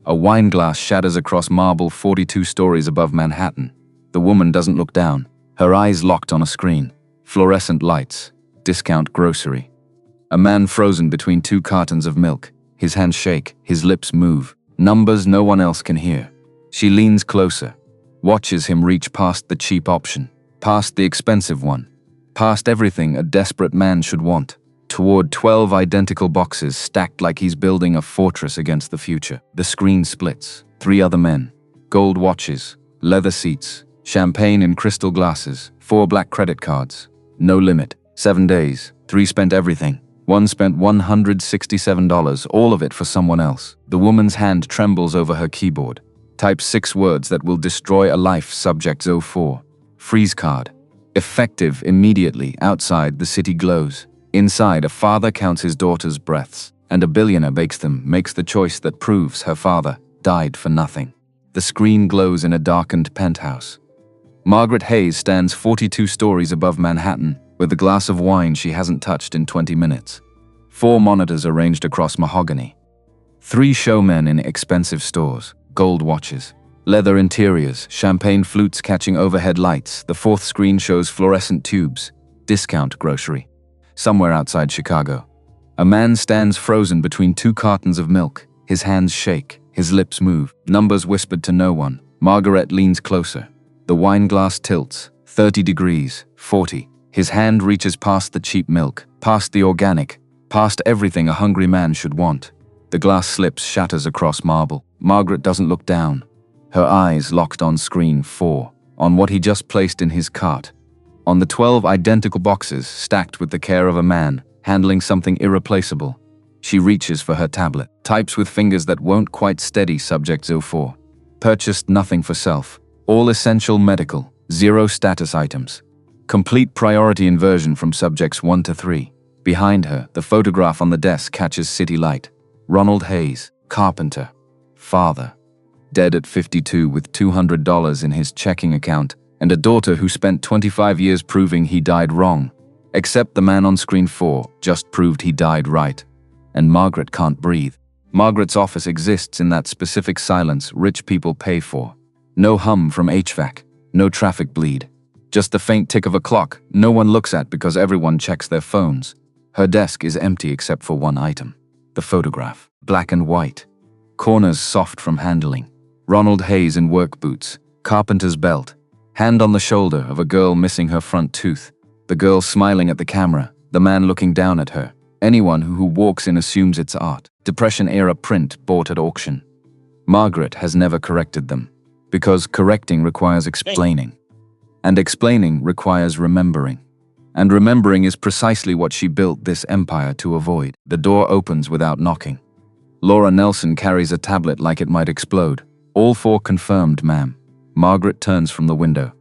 A wine glass shatters across marble 42 stories above Manhattan. The woman doesn't look down. Her eyes locked on a screen. Fluorescent lights. Discount grocery. A man frozen between two cartons of milk. His hands shake, his lips move. Numbers no one else can hear. She leans closer. Watches him reach past the cheap option. Past the expensive one. Past everything a desperate man should want. Toward 12 identical boxes stacked like he's building a fortress against the future. The screen splits. 3 other men. Gold watches. Leather seats. Champagne in crystal glasses. 4 black credit cards. No limit. 7 days. 3 spent everything. 1 spent $167, all of it for someone else. The woman's hand trembles over her keyboard. Types 6 words that will destroy a life. Subject 04. Freeze card. Effective immediately. Outside, the city glows. Inside, a father counts his daughter's breaths, and a billionaire makes the choice that proves her father died for nothing. The screen glows in a darkened penthouse. Margaret Hayes stands 42 stories above Manhattan with a glass of wine she hasn't touched in 20 minutes. 4 monitors arranged across mahogany. 3 showmen in expensive stores, gold watches, leather interiors, champagne flutes catching overhead lights. The 4th screen shows fluorescent tubes, discount grocery. Somewhere outside Chicago, a man stands frozen between 2 cartons of milk. His hands shake, his lips move, numbers whispered to no one. Margaret leans closer. The wine glass tilts, 30 degrees, 40. His hand reaches past the cheap milk, past the organic, past everything a hungry man should want. The glass slips, shatters across marble. Margaret doesn't look down. Her eyes locked on screen 4, on what he just placed in his cart. On the 12 identical boxes stacked with the care of a man, handling something irreplaceable. She reaches for her tablet, types with fingers that won't quite steady. Subject 04. Purchased nothing for self. All essential medical, 0 status items. Complete priority inversion from subjects 1 to 3. Behind her, the photograph on the desk catches city light. Ronald Hayes, carpenter, father, dead at 52 with $200 in his checking account, and a daughter who spent 25 years proving he died wrong. Except the man on screen 4 just proved he died right. And Margaret can't breathe. Margaret's office exists in that specific silence rich people pay for. No hum from HVAC, no traffic bleed. Just the faint tick of a clock no one looks at because everyone checks their phones. Her desk is empty except for one item. The photograph, black and white. Corners soft from handling. Ronald Hayes in work boots, carpenter's belt. Hand on the shoulder of a girl missing her front tooth. The girl smiling at the camera, the man looking down at her. Anyone who walks in assumes it's art. Depression-era print bought at auction. Margaret has never corrected them, because correcting requires explaining. And explaining requires remembering. And remembering is precisely what she built this empire to avoid. The door opens without knocking. Laura Nelson carries a tablet like it might explode. All 4 confirmed, ma'am. Margaret turns from the window.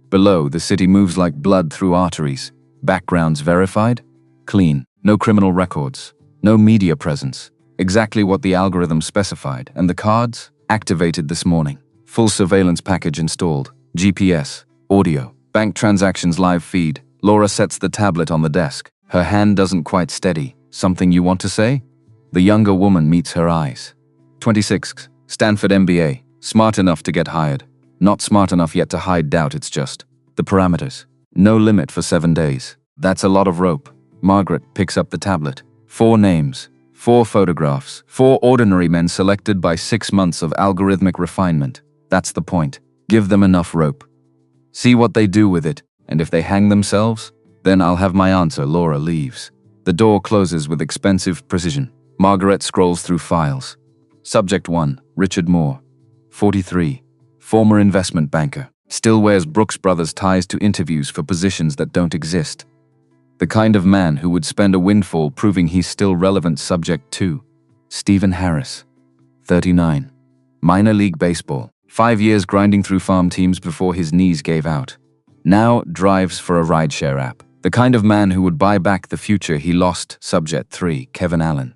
Below, the city moves like blood through arteries. Backgrounds verified? Clean. No criminal records. No media presence. Exactly what the algorithm specified. And the cards? Activated this morning. Full surveillance package installed. GPS. Audio. Bank transactions live feed. Laura sets the tablet on the desk. Her hand doesn't quite steady. Something you want to say? The younger woman meets her eyes. 26. Stanford MBA. Smart enough to get hired. Not smart enough yet to hide doubt. It's just the parameters. No limit for 7 days. That's a lot of rope. Margaret picks up the tablet. 4 names. 4 photographs. 4 ordinary men selected by 6 months of algorithmic refinement. That's the point. Give them enough rope. See what they do with it, and if they hang themselves, then I'll have my answer. Laura leaves. The door closes with expensive precision. Margaret scrolls through files. Subject 1, Richard Moore, 43. Former investment banker. Still wears Brooks Brothers ties to interviews for positions that don't exist. The kind of man who would spend a windfall proving he's still relevant. Subject 2. Stephen Harris, 39. Minor league baseball. 5 years grinding through farm teams before his knees gave out. Now drives for a rideshare app. The kind of man who would buy back the future he lost. Subject 3. Kevin Allen,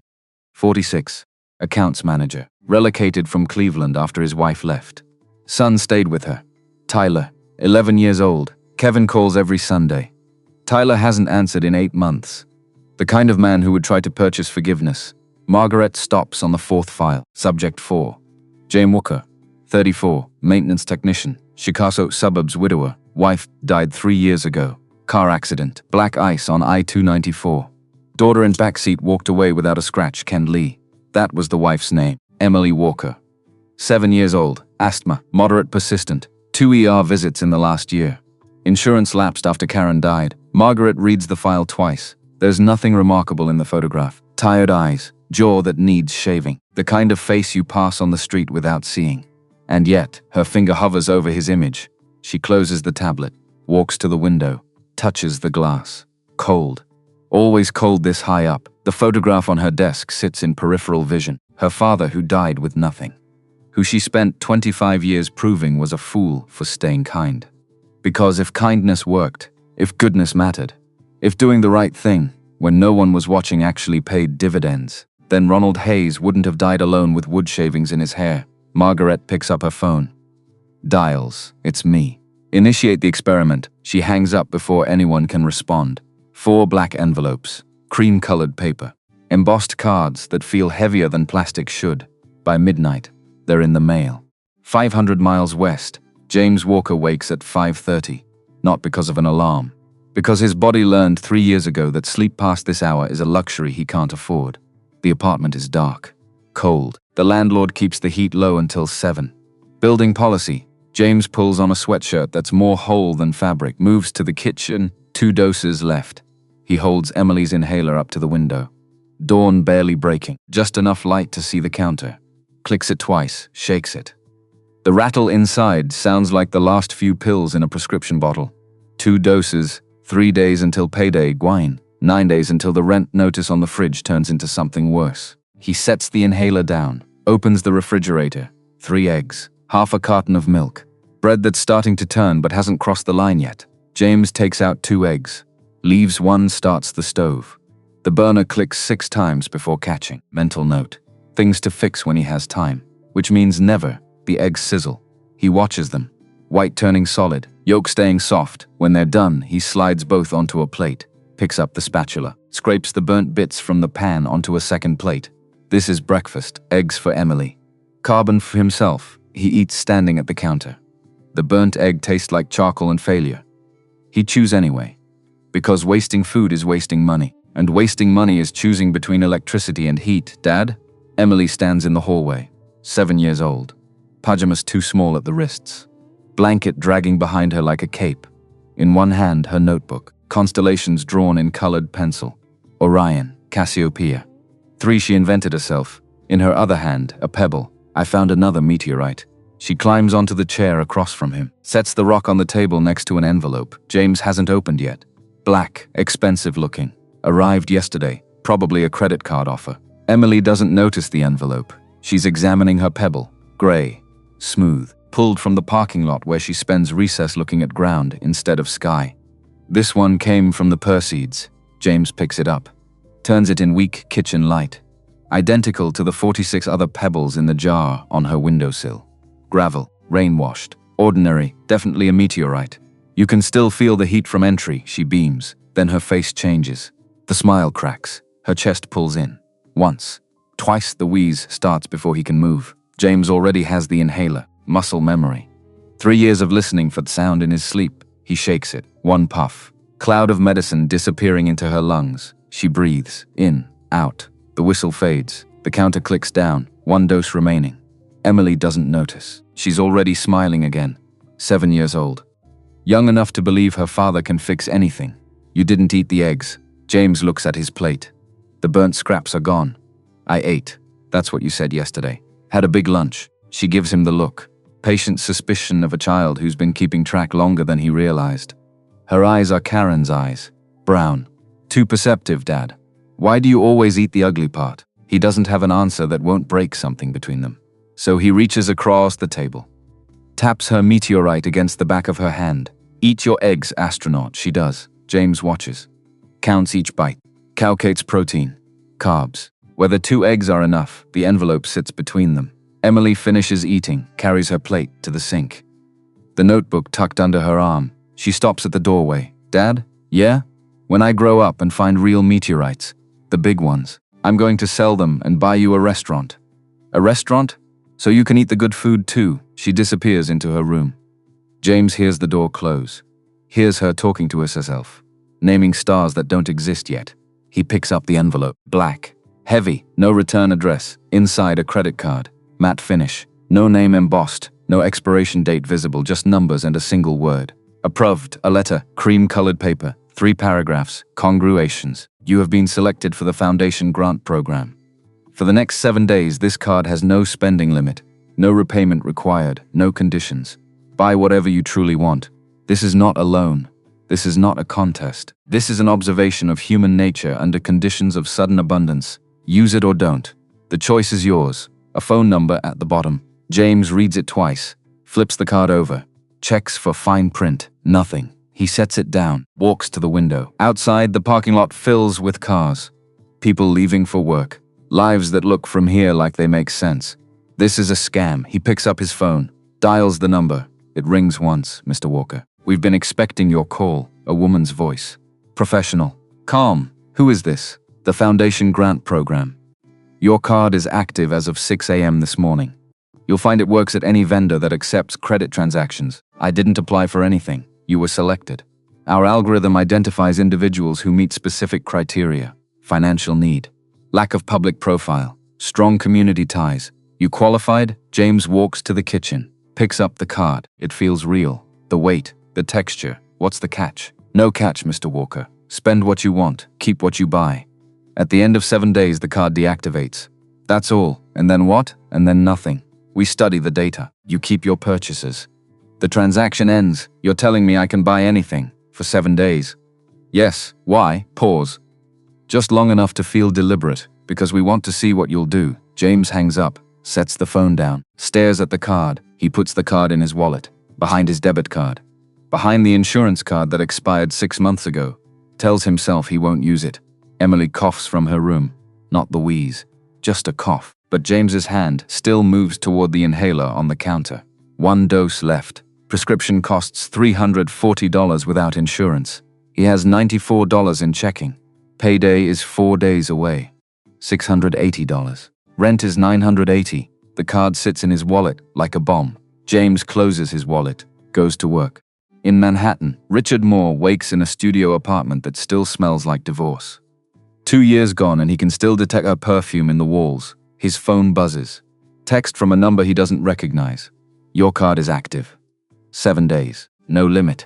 46. Accounts manager. Relocated from Cleveland after his wife left. Son stayed with her. Tyler, 11 years old. Kevin calls every Sunday. Tyler hasn't answered in 8 months. The kind of man who would try to purchase forgiveness. Margaret stops on the 4th file. Subject 4. Jane Walker, 34, maintenance technician, Chicago suburbs widower, wife died 3 years ago. Car accident, black ice on I-294. Daughter in backseat walked away without a scratch, Ken Lee. That was the wife's name, Emily Walker. 7 years old, asthma, moderate persistent, 2 ER visits in the last year. Insurance lapsed after Karen died. Margaret reads the file twice. There's nothing remarkable in the photograph. Tired eyes, jaw that needs shaving, the kind of face you pass on the street without seeing. And yet, her finger hovers over his image. She closes the tablet, walks to the window, touches the glass. Cold. Always cold this high up. The photograph on her desk sits in peripheral vision. Her father who died with nothing. Who she spent 25 years proving was a fool for staying kind. Because if kindness worked, if goodness mattered, if doing the right thing, when no one was watching actually paid dividends, then Ronald Hayes wouldn't have died alone with wood shavings in his hair. Margaret picks up her phone. Dials. It's me. Initiate the experiment. She hangs up before anyone can respond. 4 black envelopes. Cream-colored paper. Embossed cards that feel heavier than plastic should. By midnight, they're in the mail. 500 miles west, James Walker wakes at 5:30. Not because of an alarm. Because his body learned 3 years ago that sleep past this hour is a luxury he can't afford. The apartment is dark. Cold. The landlord keeps the heat low until 7. Building policy. James pulls on a sweatshirt that's more whole than fabric, moves to the kitchen, 2 doses left. He holds Emily's inhaler up to the window. Dawn barely breaking, just enough light to see the counter. Clicks it twice, shakes it. The rattle inside sounds like the last few pills in a prescription bottle. 2 doses, 3 days until payday, Gwine. 9 days until the rent notice on the fridge turns into something worse. He sets the inhaler down, opens the refrigerator. 3 eggs, half a carton of milk. Bread that's starting to turn but hasn't crossed the line yet. James takes out 2 eggs. Leaves 1, starts the stove. The burner clicks 6 times before catching. Mental note. Things to fix when he has time. Which means never. The eggs sizzle. He watches them. White turning solid, yolk staying soft. When they're done, he slides both onto a plate. Picks up the spatula. Scrapes the burnt bits from the pan onto a second plate. This is breakfast. Eggs for Emily. Carbon for himself. He eats standing at the counter. The burnt egg tastes like charcoal and failure. He chews anyway. Because wasting food is wasting money. And wasting money is choosing between electricity and heat. Dad? Emily stands in the hallway. 7 years old. Pajamas too small at the wrists. Blanket dragging behind her like a cape. In one hand, her notebook. Constellations drawn in colored pencil. Orion, Cassiopeia. 3 she invented herself. In her other hand, a pebble. I found another meteorite. She climbs onto the chair across from him. Sets the rock on the table next to an envelope. James hasn't opened yet. Black, expensive looking. Arrived yesterday. Probably a credit card offer. Emily doesn't notice the envelope. She's examining her pebble. Gray. Smooth. Pulled from the parking lot where she spends recess looking at ground instead of sky. This one came from the Perseids. James picks it up. Turns it in weak kitchen light. Identical to the 46 other pebbles in the jar on her windowsill. Gravel. Rain-washed. Ordinary. Definitely a meteorite. You can still feel the heat from entry. She beams. Then her face changes. The smile cracks. Her chest pulls in. Once. Twice the wheeze starts before he can move. James already has the inhaler. Muscle memory. 3 years of listening for the sound in his sleep. He shakes it. 1 puff. Cloud of medicine disappearing into her lungs. She breathes. In. Out. The whistle fades. The counter clicks down. 1 dose remaining. Emily doesn't notice. She's already smiling again. 7 years old. Young enough to believe her father can fix anything. You didn't eat the eggs. James looks at his plate. The burnt scraps are gone. I ate. That's what you said yesterday. Had a big lunch. She gives him the look. Patient suspicion of a child who's been keeping track longer than he realized. Her eyes are Karen's eyes. Brown. Too perceptive, Dad. Why do you always eat the ugly part? He doesn't have an answer that won't break something between them. So he reaches across the table. Taps her meteorite against the back of her hand. Eat your eggs, astronaut, she does. James watches. Counts each bite. Calculates protein. Carbs. Whether 2 eggs are enough, the envelope sits between them. Emily finishes eating, carries her plate to the sink. The notebook tucked under her arm. She stops at the doorway. Dad? Yeah? When I grow up and find real meteorites, the big ones, I'm going to sell them and buy you a restaurant. A restaurant? So you can eat the good food too. She disappears into her room. James hears the door close. Hears her talking to herself, naming stars that don't exist yet. He picks up the envelope. Black. Heavy. No return address. Inside a credit card. Matte finish. No name embossed. No expiration date visible. Just numbers and a single word. Approved. A letter. Cream-colored paper. 3 paragraphs. Congruations. You have been selected for the Foundation Grant Program. For the next 7 days, this card has no spending limit. No repayment required. No conditions. Buy whatever you truly want. This is not a loan. This is not a contest. This is an observation of human nature under conditions of sudden abundance. Use it or don't. The choice is yours. A phone number at the bottom. James reads it twice, flips the card over, checks for fine print. Nothing. He sets it down, walks to the window. Outside, the parking lot fills with cars. People leaving for work. Lives that look from here like they make sense. This is a scam. He picks up his phone, dials the number. It rings once, Mr. Walker. We've been expecting your call. A woman's voice. Professional. Calm. Who is this? The Foundation Grant Program. Your card is active as of 6 a.m. this morning. You'll find it works at any vendor that accepts credit transactions. I didn't apply for anything. You were selected. Our algorithm identifies individuals who meet specific criteria. Financial need. Lack of public profile. Strong community ties. You qualified? James walks to the kitchen. Picks up the card. It feels real. The weight. The texture. What's the catch? No catch, Mr. Walker. Spend what you want. Keep what you buy. At the end of 7 days, the card deactivates. That's all. And then what? And then nothing. We study the data. You keep your purchases. The transaction ends. You're telling me I can buy anything for 7 days. Yes. Why? Pause. Just long enough to feel deliberate, because we want to see what you'll do. James hangs up, sets the phone down, stares at the card. He puts the card in his wallet, behind his debit card, behind the insurance card that expired 6 months ago. Tells himself he won't use it. Emily coughs from her room. Not the wheeze, just a cough. But James's hand still moves toward the inhaler on the counter. 1 dose left. Prescription costs $340 without insurance. He has $94 in checking. Payday is 4 days away. $680. Rent is $980. The card sits in his wallet like a bomb. James closes his wallet, goes to work. In Manhattan, Richard Moore wakes in a studio apartment that still smells like divorce. 2 years gone and he can still detect her perfume in the walls. His phone buzzes. Text from a number he doesn't recognize. Your card is active. 7 days. No limit.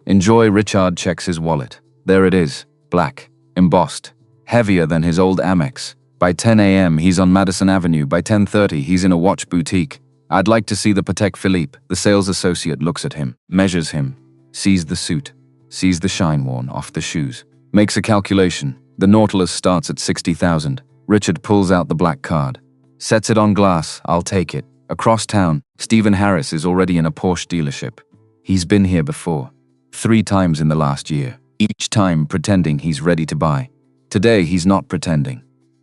Enjoy. Richard checks his wallet. There it is. Black. Embossed. Heavier than his old Amex. By 10 a.m. he's on Madison Avenue. By 10:30 he's in a watch boutique. I'd like to see the Patek Philippe. The sales associate looks at him, measures him, sees the suit, sees the shine worn off the shoes. Makes a calculation. The Nautilus starts at $60,000. Richard pulls out the black card. Sets it on glass. I'll take it. Across town, Stephen Harris is already in a Porsche dealership. He's been here before. 3 times in the last year. Each time pretending he's ready to buy. Today he's not pretending.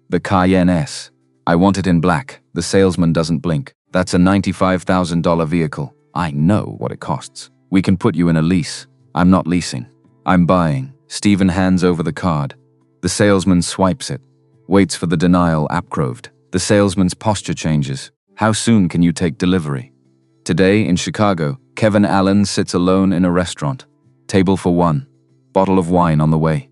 The Cayenne S. I want it in black. The salesman doesn't blink. That's a $95,000 vehicle. I know what it costs. We can put you in a lease. I'm not leasing. I'm buying. Stephen hands over the card. The salesman swipes it. Waits for the denial approved. The salesman's posture changes. How soon can you take delivery? Today in Chicago, Kevin Allen sits alone in a restaurant. Table for 1. Bottle of wine on the way.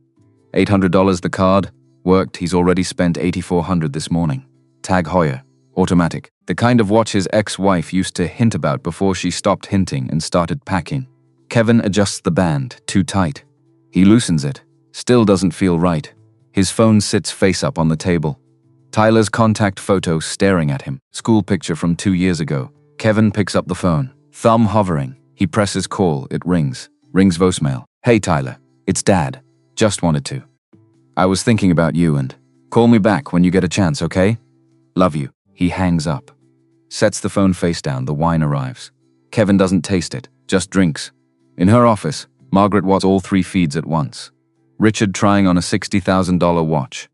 $800 the card. Worked. He's already spent $8,400 this morning. Tag Heuer. Automatic. The kind of watch his ex-wife used to hint about before she stopped hinting and started packing. Kevin adjusts the band. Too tight. He loosens it. Still doesn't feel right. His phone sits face up on the table. Tyler's contact photo staring at him. School picture from 2 years ago. Kevin picks up the phone. Thumb hovering. He presses call. It rings. Rings voicemail. Hey Tyler. It's Dad. Just wanted to. I was thinking about you and call me back when you get a chance, okay? Love you. He hangs up. Sets the phone face down. The wine arrives. Kevin doesn't taste it. Just drinks. In her office, Margaret watches all 3 feeds at once. Richard trying on a $60,000 watch.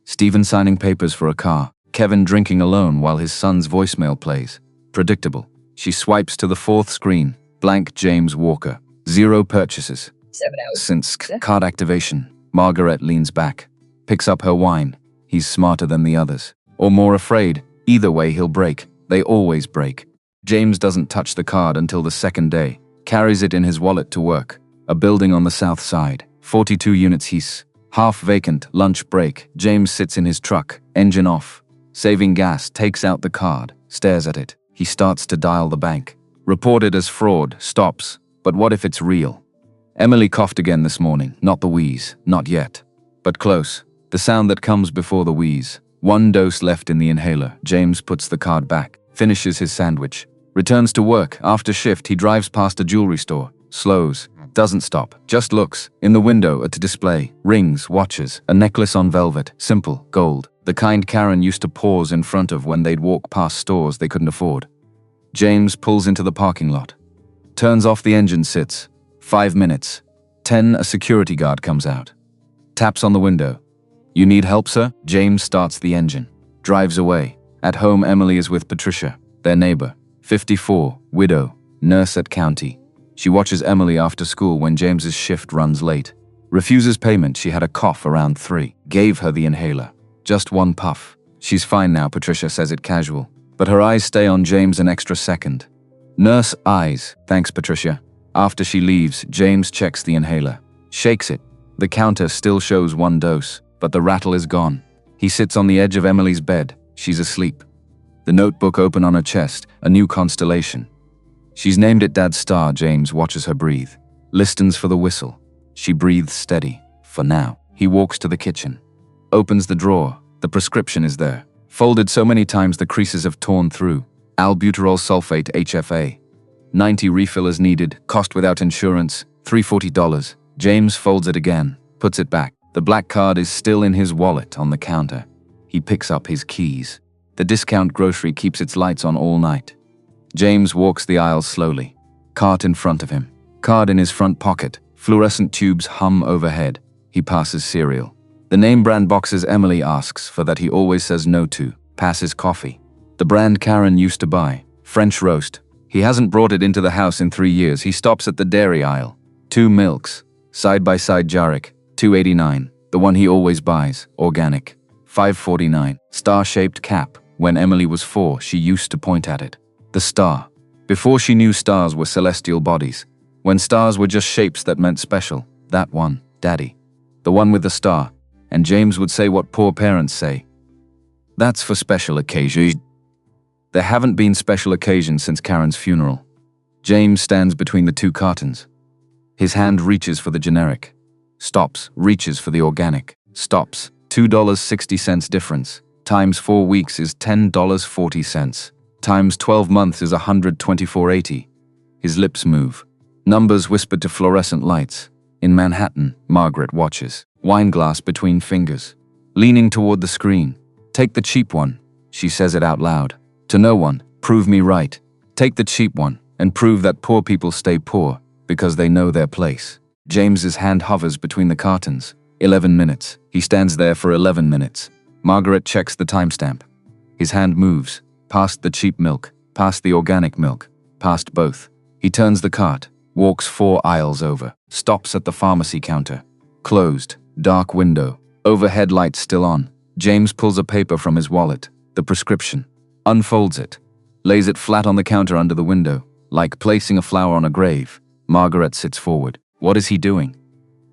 Stephen signing papers for a car. Kevin drinking alone while his son's voicemail plays. Predictable. She swipes to the 4th screen. Blank James Walker. 0 purchases. 7 hours. Since card activation. Margaret leans back. Picks up her wine. He's smarter than the others. Or more afraid. Either way he'll break. They always break. James doesn't touch the card until the second day, carries it in his wallet to work. A building on the south side, 42 units he's. Half vacant, lunch break. James sits in his truck, engine off. Saving gas, takes out the card, stares at it. He starts to dial the bank. Reported as fraud, stops. But what if it's real? Emily coughed again this morning, not the wheeze, not yet. But close, the sound that comes before the wheeze. One dose left in the inhaler. James puts the card back, finishes his sandwich. Returns to work. After shift, he drives past a jewelry store. Slows. Doesn't stop. Just looks. In the window at a display. Rings, watches, a necklace on velvet. Simple, gold. The kind Karen used to pause in front of when they'd walk past stores they couldn't afford. James pulls into the parking lot. Turns off the engine, sits. 5 minutes. 10, a security guard comes out. Taps on the window. "You need help, sir?" James starts the engine. Drives away. At home, Emily is with Patricia, their neighbor. 54, widow, nurse at county. She watches Emily after school when James's shift runs late. Refuses payment. She had a cough around 3. Gave her the inhaler. Just one puff. She's fine now, Patricia says it casual. But her eyes stay on James an extra second. Nurse eyes. Thanks, Patricia. After she leaves, James checks the inhaler. Shakes it. The counter still shows 1 dose, but the rattle is gone. He sits on the edge of Emily's bed. She's asleep. The notebook open on her chest, a new constellation. She's named it Dad's Star. James watches her breathe. Listens for the whistle. She breathes steady, for now. He walks to the kitchen. Opens the drawer. The prescription is there. Folded so many times the creases have torn through. Albuterol sulfate HFA. 90 refillers needed, cost without insurance, $340. James folds it again, puts it back. The black card is still in his wallet on the counter. He picks up his keys. The discount grocery keeps its lights on all night. James walks the aisles slowly. Cart in front of him. Card in his front pocket. Fluorescent tubes hum overhead. He passes cereal. The name brand boxes Emily asks for that he always says no to. Passes coffee. The brand Karen used to buy. French roast. He hasn't brought it into the house in 3 years. He stops at the dairy aisle. 2 milks. Side-by-side Jarek. $2.89. The one he always buys. Organic. $5.49. Star-shaped cap. When Emily was 4, she used to point at it. The star. Before she knew stars were celestial bodies. When stars were just shapes that meant special. That one. Daddy. The one with the star. And James would say what poor parents say. That's for special occasions. There haven't been special occasions since Karen's funeral. James stands between the 2 cartons. His hand reaches for the generic. Stops, reaches for the organic. Stops. $2.60 difference. Times 4 weeks is $10.40. Times 12 months is $124.80. His lips move. Numbers whispered to fluorescent lights. In Manhattan, Margaret watches. Wineglass between fingers. Leaning toward the screen. Take the cheap one. She says it out loud. To no one, prove me right. Take the cheap one, and prove that poor people stay poor, because they know their place. James's hand hovers between the cartons. 11 minutes. He stands there for 11 minutes. Margaret checks the timestamp. His hand moves, past the cheap milk, past the organic milk, past both. He turns the cart, walks 4 aisles over, stops at the pharmacy counter. Closed, dark window, overhead lights still on. James pulls a paper from his wallet, the prescription. Unfolds it, lays it flat on the counter under the window, like placing a flower on a grave. Margaret sits forward. What is he doing?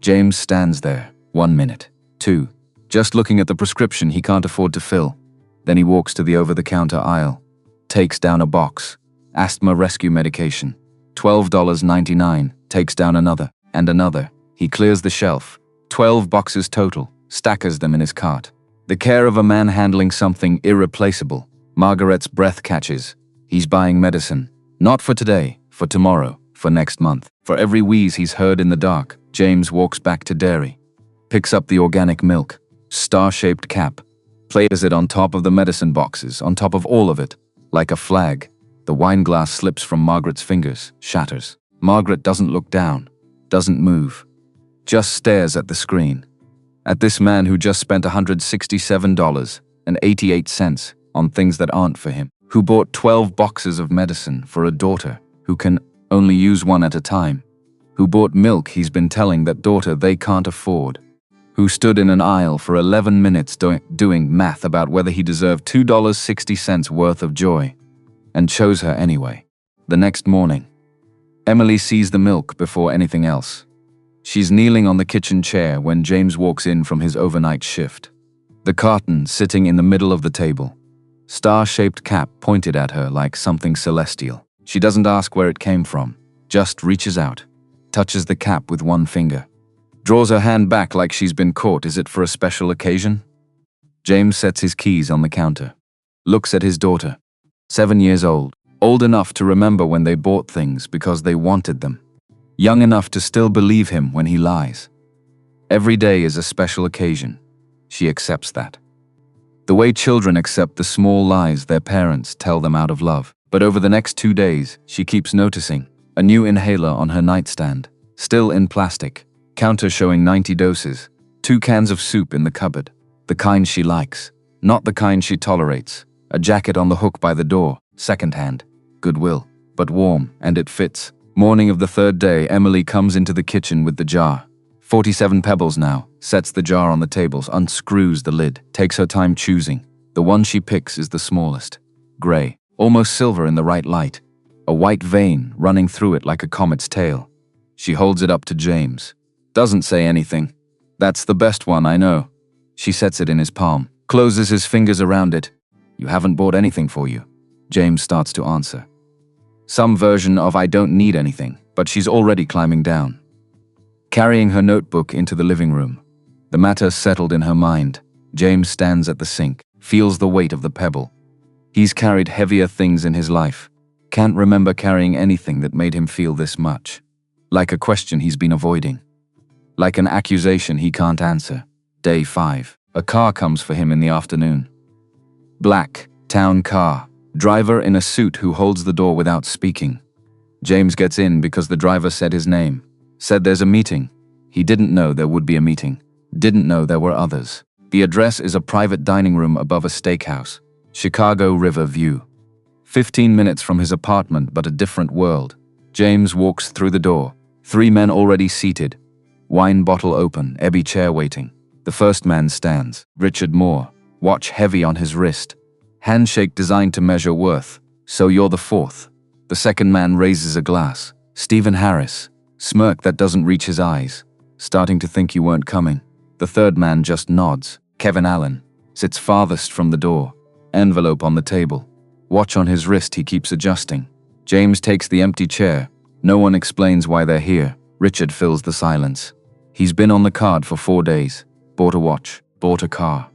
James stands there. 1 minute. 2. Just looking at the prescription he can't afford to fill. Then he walks to the over-the-counter aisle. Takes down a box. Asthma rescue medication. $12.99. Takes down another. And another. He clears the shelf. 12 boxes total. Stackers them in his cart. The care of a man handling something irreplaceable. Margaret's breath catches. He's buying medicine. Not for today, for tomorrow, for next month. For every wheeze he's heard in the dark. James walks back to dairy. Picks up the organic milk. Star-shaped cap. Places it on top of the medicine boxes, on top of all of it. Like a flag. The wine glass slips from Margaret's fingers, shatters. Margaret doesn't look down. Doesn't move. Just stares at the screen. At this man who just spent $167.88 on things that aren't for him, who bought 12 boxes of medicine for a daughter who can only use one at a time, who bought milk he's been telling that daughter they can't afford, who stood in an aisle for 11 minutes doing math about whether he deserved $2.60 worth of joy. and chose her anyway. The next morning, Emily sees the milk before anything else. She's kneeling on the kitchen chair when James walks in from his overnight shift. The carton sitting in the middle of the table. Star-shaped cap pointed at her like something celestial. She doesn't ask where it came from, just reaches out, touches the cap with one finger. Draws her hand back like she's been caught. Is it for a special occasion? James sets his keys on the counter. Looks at his daughter, 7 years old, old enough to remember when they bought things because they wanted them. Young enough to still believe him when he lies. Every day is a special occasion. She accepts that. The way children accept the small lies their parents tell them out of love. But over the next 2 days, she keeps noticing a new inhaler on her nightstand, still in plastic, counter showing 90 doses, 2 cans of soup in the cupboard, the kind she likes, not the kind she tolerates, a jacket on the hook by the door, secondhand, Goodwill, but warm, and it fits. Morning of the 3rd day, Emily comes into the kitchen with the jar. 47 pebbles now, sets the jar on the tables, unscrews the lid, takes her time choosing. The one she picks is the smallest. Gray, almost silver in the right light. A white vein running through it like a comet's tail. She holds it up to James. Doesn't say anything. That's the best one, I know. She sets it in his palm, closes his fingers around it. You haven't bought anything for you. James starts to answer. Some version of I don't need anything, but she's already climbing down. Carrying her notebook into the living room. The matter settled in her mind. James stands at the sink, feels the weight of the pebble. He's carried heavier things in his life. Can't remember carrying anything that made him feel this much. Like a question he's been avoiding. Like an accusation he can't answer. Day 5. A car comes for him in the afternoon. Black, town car. Driver in a suit who holds the door without speaking. James gets in because the driver said his name. Said there's a meeting. He didn't know there would be a meeting. Didn't know there were others. The address is a private dining room above a steakhouse. Chicago River view. 15 minutes from his apartment, but a different world. James walks through the door. 3 men already seated. Wine bottle open, ebby chair waiting. The first man stands. Richard Moore. Watch heavy on his wrist. Handshake designed to measure worth. So you're the 4th. The second man raises a glass. Stephen Harris. Smirk that doesn't reach his eyes. Starting to think you weren't coming. The third man just nods. Kevin Allen. Sits farthest from the door. Envelope on the table. Watch on his wrist he keeps adjusting. James takes the empty chair. No one explains why they're here. Richard fills the silence. He's been on the card for 4 days. Bought a watch. Bought a car.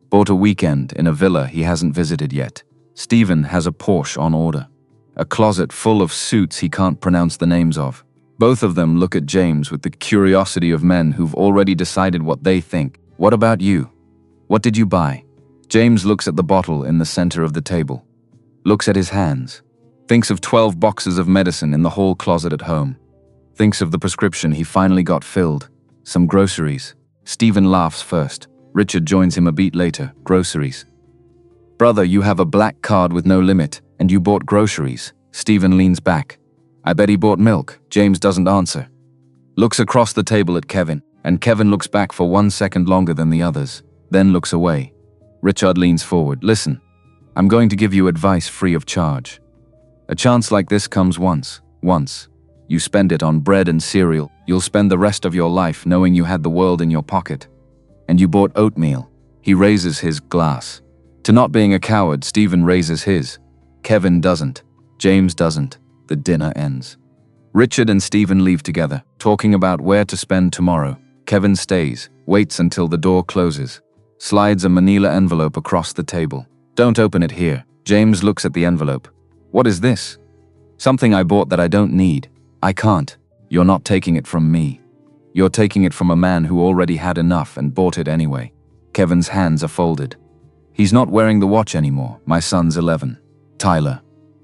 Bought a weekend in a villa he hasn't visited yet. Stephen has a Porsche on order. A closet full of suits he can't pronounce the names of. Both of them look at James with the curiosity of men who've already decided what they think. What about you? What did you buy? James looks at the bottle in the center of the table. Looks at his hands. Thinks of 12 boxes of medicine in the hall closet at home. Thinks of the prescription he finally got filled. Some groceries. Stephen laughs first. Richard joins him a beat later. Groceries. Brother, you have a black card with no limit, and you bought groceries. Stephen leans back. I bet he bought milk. James doesn't answer. Looks across the table at Kevin, and Kevin looks back for 1 second longer than the others, then looks away. Richard leans forward. Listen, I'm going to give you advice free of charge. A chance like this comes once. You spend it on bread and cereal. You'll spend the rest of your life knowing you had the world in your pocket. And you bought oatmeal. He raises his glass. To not being a coward, Stephen raises his. Kevin doesn't. James doesn't. The dinner ends. Richard and Stephen leave together, talking about where to spend tomorrow. Kevin stays, waits until the door closes. Slides a manila envelope across the table. Don't open it here. James looks at the envelope. What is this? Something I bought that I don't need. I can't. You're not taking it from me. You're taking it from a man who already had enough and bought it anyway. Kevin's hands are folded. He's not wearing the watch anymore. My son's 11. Tyler.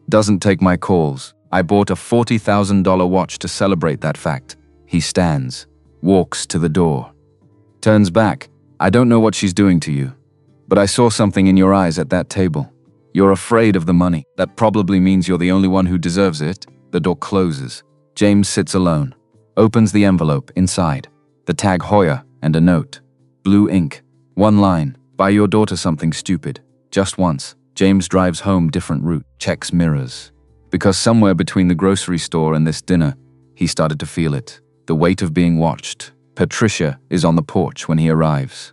Doesn't take my calls. I bought a $40,000 watch to celebrate that fact. He stands. Walks to the door. Turns back. I don't know what she's doing to you. But I saw something in your eyes at that table. You're afraid of the money. That probably means you're the only one who deserves it. The door closes. James sits alone. Opens the envelope. Inside. The tag Hoya and a note. Blue ink. 1 line. Buy your daughter something stupid. Just once. James drives home different route, checks mirrors. Because somewhere between the grocery store and this dinner, he started to feel it. The weight of being watched. Patricia is on the porch when he arrives.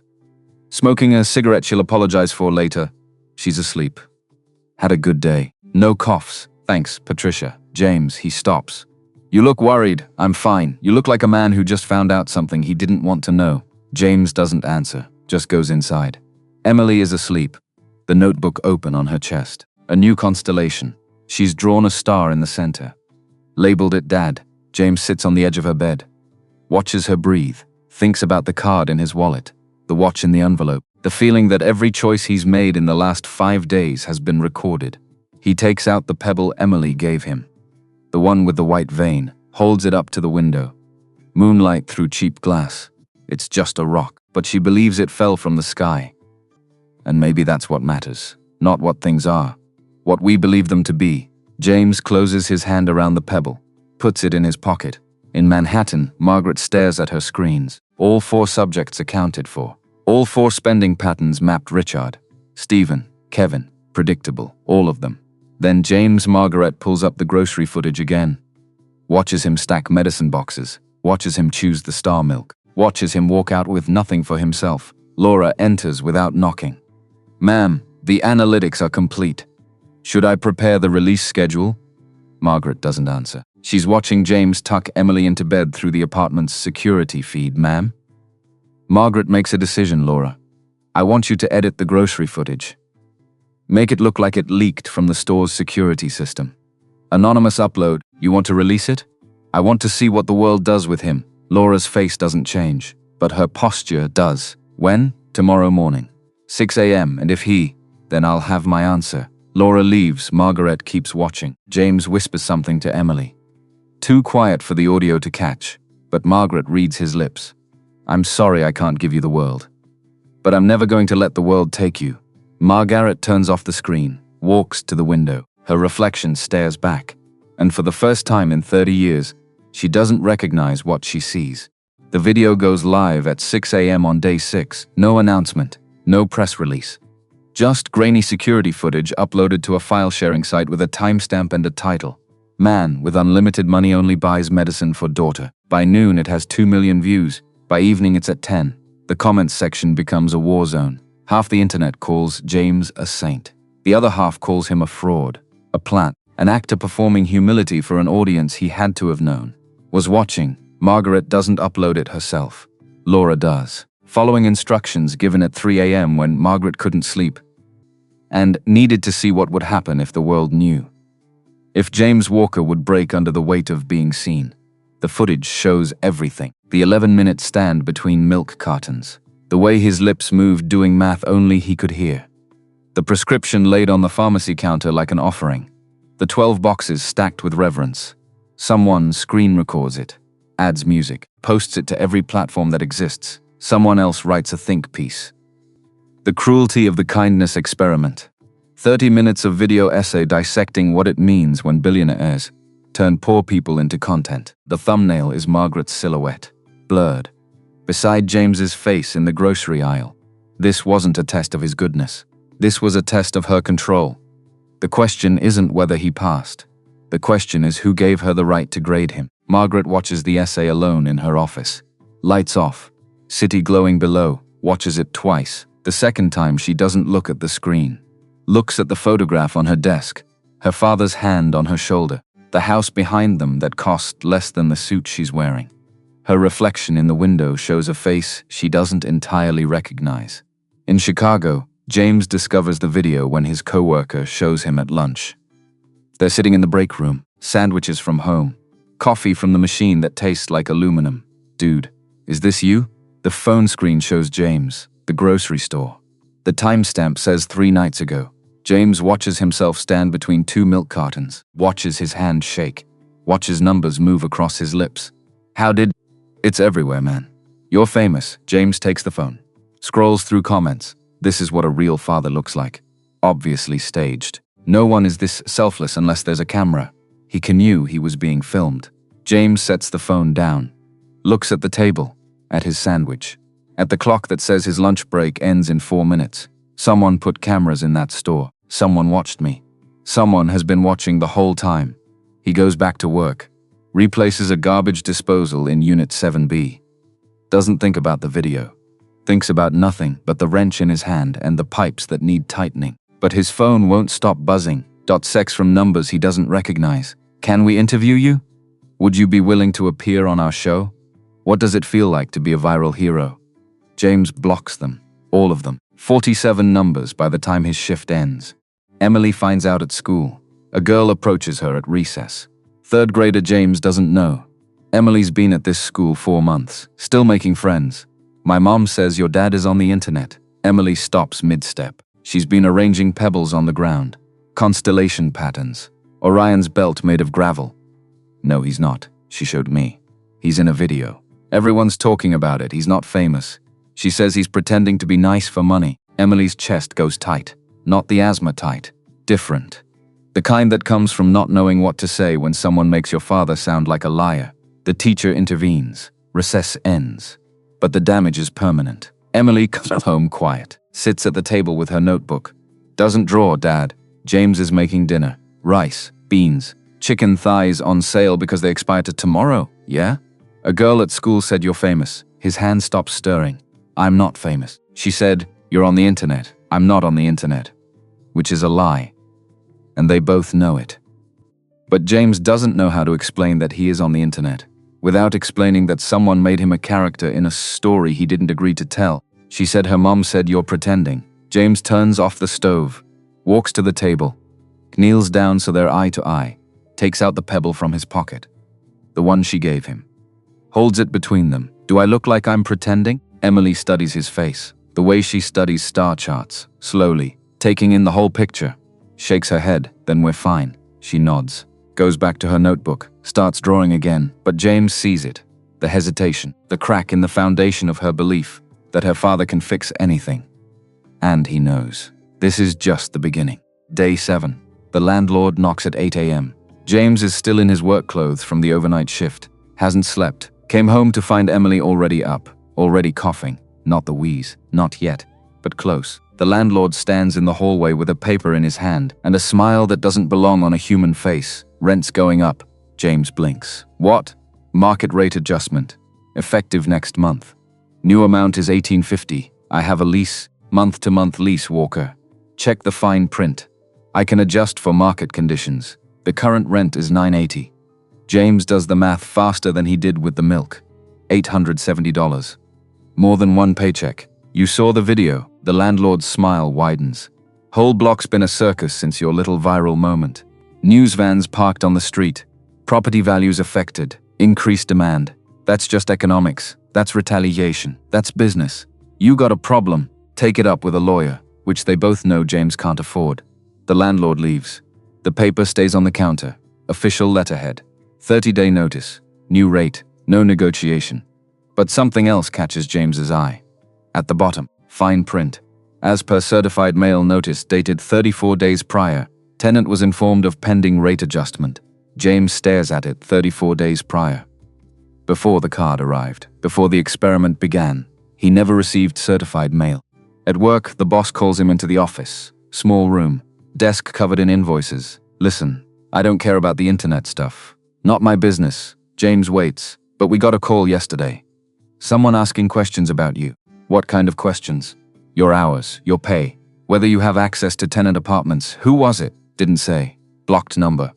Smoking a cigarette she'll apologize for later. She's asleep. Had a good day. No coughs. Thanks, Patricia. James, he stops. You look worried. I'm fine. You look like a man who just found out something he didn't want to know. James doesn't answer, just goes inside. Emily is asleep, the notebook open on her chest. A new constellation. She's drawn a star in the center. Labeled it Dad. James sits on the edge of her bed. Watches her breathe. Thinks about the card in his wallet. The watch in the envelope. The feeling that every choice he's made in the last 5 days has been recorded. He takes out the pebble Emily gave him. The one with the white vein. Holds it up to the window. Moonlight through cheap glass. It's just a rock, but she believes it fell from the sky. And maybe that's what matters. Not what things are. What we believe them to be. James closes his hand around the pebble. Puts it in his pocket. In Manhattan, Margaret stares at her screens. All 4 subjects accounted for. All 4 spending patterns mapped Richard. Stephen, Kevin, predictable, all of them. Then James Margaret pulls up the grocery footage again. Watches him stack medicine boxes. Watches him choose the star milk. Watches him walk out with nothing for himself. Laura enters without knocking. Ma'am, the analytics are complete. Should I prepare the release schedule? Margaret doesn't answer. She's watching James tuck Emily into bed through the apartment's security feed, ma'am. Margaret makes a decision, Laura. I want you to edit the grocery footage. Make it look like it leaked from the store's security system. Anonymous upload. You want to release it? I want to see what the world does with him. Laura's face doesn't change, but her posture does. When? Tomorrow morning. 6 a.m. and if then I'll have my answer. Laura leaves. Margaret keeps watching. James whispers something to Emily. Too quiet for the audio to catch, but Margaret reads his lips. I'm sorry I can't give you the world. But I'm never going to let the world take you. Margaret turns off the screen, walks to the window. Her reflection stares back. And for the first time in 30 years, she doesn't recognize what she sees. The video goes live at 6 a.m. on day 6. No announcement, no press release. Just grainy security footage uploaded to a file-sharing site with a timestamp and a title. Man with unlimited money only buys medicine for daughter. By noon it has 2 million views. By evening it's at 10. The comments section becomes a war zone. Half the internet calls James a saint. The other half calls him a fraud, a plant, an actor performing humility for an audience he had to have known. Was watching. Margaret doesn't upload it herself. Laura does. Following instructions given at 3 a.m. when Margaret couldn't sleep and needed to see what would happen if the world knew. If James Walker would break under the weight of being seen. The footage shows everything. The 11-minute stand between milk cartons. The way his lips moved doing math only he could hear. The prescription laid on the pharmacy counter like an offering. The 12 boxes stacked with reverence. Someone screen records it, adds music, posts it to every platform that exists. Someone else writes a think piece. The cruelty of the kindness experiment. 30 minutes of video essay dissecting what it means when billionaires turn poor people into content. The thumbnail is Margaret's silhouette, blurred, beside James's face in the grocery aisle. This wasn't a test of his goodness. This was a test of her control. The question isn't whether he passed. The question is who gave her the right to grade him. Margaret watches the essay alone in her office. Lights off. City glowing below. Watches it twice. The second time she doesn't look at the screen. Looks at the photograph on her desk. Her father's hand on her shoulder. The house behind them that cost less than the suit she's wearing. Her reflection in the window shows a face she doesn't entirely recognize. In Chicago, James discovers the video when his coworker shows him at lunch. They're sitting in the break room, sandwiches from home, coffee from the machine that tastes like aluminum. Dude, is this you? The phone screen shows James, the grocery store. The timestamp says 3 nights ago. James watches himself stand between 2 milk cartons, watches his hand shake, watches numbers move across his lips. It's everywhere, man. You're famous. James takes the phone. Scrolls through comments. This is what a real father looks like. Obviously staged. No one is this selfless unless there's a camera. He knew he was being filmed. James sets the phone down. Looks at the table. At his sandwich. At the clock that says his lunch break ends in 4 minutes. Someone put cameras in that store. Someone watched me. Someone has been watching the whole time. He goes back to work. Replaces a garbage disposal in Unit 7B. Doesn't think about the video. Thinks about nothing but the wrench in his hand and the pipes that need tightening. But his phone won't stop buzzing. Sex from numbers he doesn't recognize. Can we interview you? Would you be willing to appear on our show? What does it feel like to be a viral hero? James blocks them. All of them. 47 numbers by the time his shift ends. Emily finds out at school. A girl approaches her at recess. Third grader James doesn't know. Emily's been at this school 4 months, still making friends. My mom says your dad is on the internet. Emily stops mid-step. She's been arranging pebbles on the ground. Constellation patterns. Orion's belt made of gravel. No, he's not. She showed me. He's in a video. Everyone's talking about it. He's not famous. She says he's pretending to be nice for money. Emily's chest goes tight. Not the asthma tight. Different. The kind that comes from not knowing what to say when someone makes your father sound like a liar. The teacher intervenes. Recess ends. But the damage is permanent. Emily comes home quiet. Sits at the table with her notebook. Doesn't draw, Dad. James is making dinner. Rice, beans, chicken thighs on sale because they expire to tomorrow, yeah? A girl at school said you're famous. His hand stopped stirring. I'm not famous. She said, you're on the internet. I'm not on the internet. Which is a lie. And they both know it. But James doesn't know how to explain that he is on the internet, without explaining that someone made him a character in a story he didn't agree to tell. She said her mom said you're pretending. James turns off the stove, walks to the table, kneels down so they're eye to eye, takes out the pebble from his pocket, the one she gave him. Holds it between them. Do I look like I'm pretending? Emily studies his face, the way she studies star charts, slowly, taking in the whole picture. Shakes her head, then we're fine. She nods, goes back to her notebook, starts drawing again, but James sees it. The hesitation, the crack in the foundation of her belief that her father can fix anything. And he knows. This is just the beginning. Day 7. The landlord knocks at 8 a.m. James is still in his work clothes from the overnight shift. Hasn't slept. Came home to find Emily already up, already coughing. Not the wheeze, not yet, but close. The landlord stands in the hallway with a paper in his hand and a smile that doesn't belong on a human face. Rent's going up. James blinks. What? Market rate adjustment. Effective next month. New amount is $18.50. I have a lease, month-to-month lease, Walker. Check the fine print. I can adjust for market conditions. The current rent is $9.80. James does the math faster than he did with the milk. $870. More than one paycheck. You saw the video. The landlord's smile widens. Whole block's been a circus since your little viral moment. News vans parked on the street. Property values affected. Increased demand. That's just economics. That's retaliation. That's business. You got a problem. Take it up with a lawyer, which they both know James can't afford. The landlord leaves. The paper stays on the counter. Official letterhead. 30-day notice. New rate. No negotiation. But something else catches James's eye. At the bottom, fine print. As per certified mail notice dated 34 days prior, tenant was informed of pending rate adjustment. James stares at it 34 days prior. Before the card arrived, before the experiment began, he never received certified mail. At work, the boss calls him into the office. Small room. Desk covered in invoices. Listen, I don't care about the internet stuff. Not my business. James waits. But we got a call yesterday. Someone asking questions about you. What kind of questions? Your hours, your pay, whether you have access to tenant apartments. Who was it? Didn't say. Blocked number.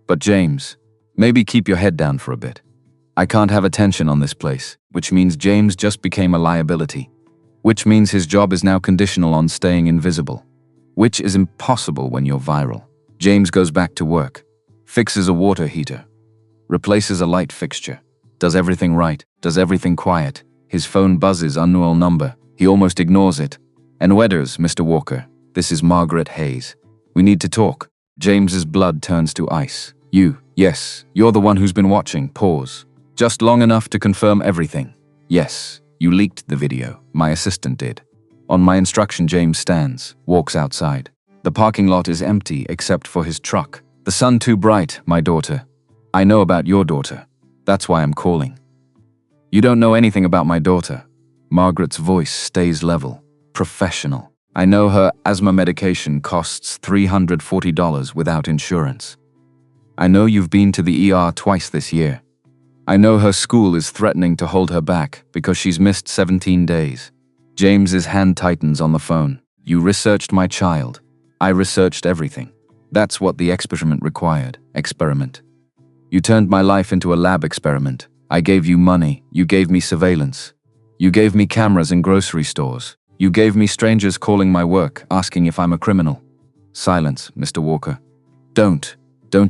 But James, maybe keep your head down for a bit. I can't have attention on this place, which means James just became a liability. Which means his job is now conditional on staying invisible. Which is impossible when you're viral. James goes back to work. Fixes a water heater. Replaces a light fixture. Does everything right. Does everything quiet. His phone buzzes unknown number. He almost ignores it. And Weathers, Mr. Walker. This is Margaret Hayes. We need to talk. James's blood turns to ice. You, yes, you're the one who's been watching. Pause. Just long enough to confirm everything. Yes, you leaked the video. My assistant did. On my instruction, James stands, walks outside. The parking lot is empty except for his truck. The sun too bright, my daughter. I know about your daughter. That's why I'm calling. You don't know anything about my daughter. Margaret's voice stays level, professional. I know her asthma medication costs $340 without insurance. I know you've been to the ER twice this year. I know her school is threatening to hold her back because she's missed 17 days. James's hand tightens on the phone. You researched my child. I researched everything. That's what the experiment required. Experiment. You turned my life into a lab experiment. I gave you money. You gave me surveillance. You gave me cameras in grocery stores. You gave me strangers calling my work, asking if I'm a criminal. Silence, Mr. Walker. Don't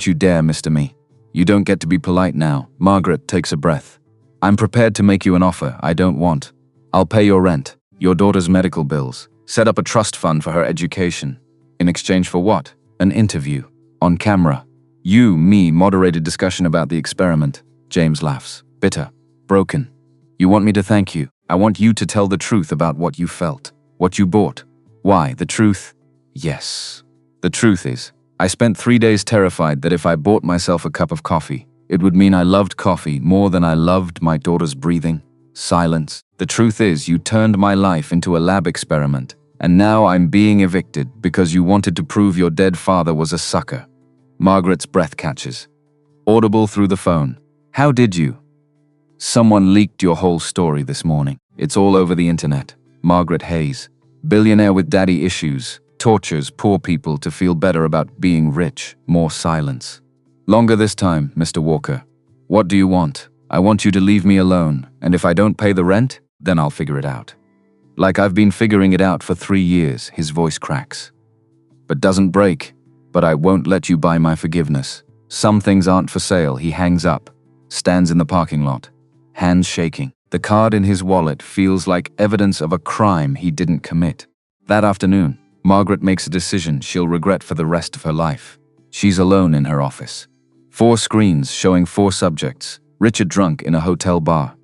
you dare, Mr. Me. You don't get to be polite now. Margaret takes a breath. I'm prepared to make you an offer I don't want. I'll pay your rent, your daughter's medical bills, set up a trust fund for her education. In exchange for what? An interview. On camera. You, me, moderated discussion about the experiment. James laughs. Bitter. Broken. You want me to thank you. I want you to tell the truth about what you felt. What you bought. Why, the truth? Yes. The truth is, I spent 3 days terrified that if I bought myself a cup of coffee, it would mean I loved coffee more than I loved my daughter's breathing. Silence. The truth is, you turned my life into a lab experiment, and now I'm being evicted because you wanted to prove your dead father was a sucker. Margaret's breath catches. Audible through the phone. How did you? Someone leaked your whole story this morning. It's all over the internet. Margaret Hayes. Billionaire with daddy issues. Tortures poor people to feel better about being rich. More silence. Longer this time, Mr. Walker. What do you want? I want you to leave me alone, and if I don't pay the rent, then I'll figure it out. Like I've been figuring it out for 3 years, his voice cracks. But doesn't break. But I won't let you buy my forgiveness. Some things aren't for sale. He hangs up. Stands in the parking lot. Hands shaking. The card in his wallet feels like evidence of a crime he didn't commit. That afternoon, Margaret makes a decision she'll regret for the rest of her life. She's alone in her office. 4 screens showing 4 subjects. Richard drunk in a hotel bar.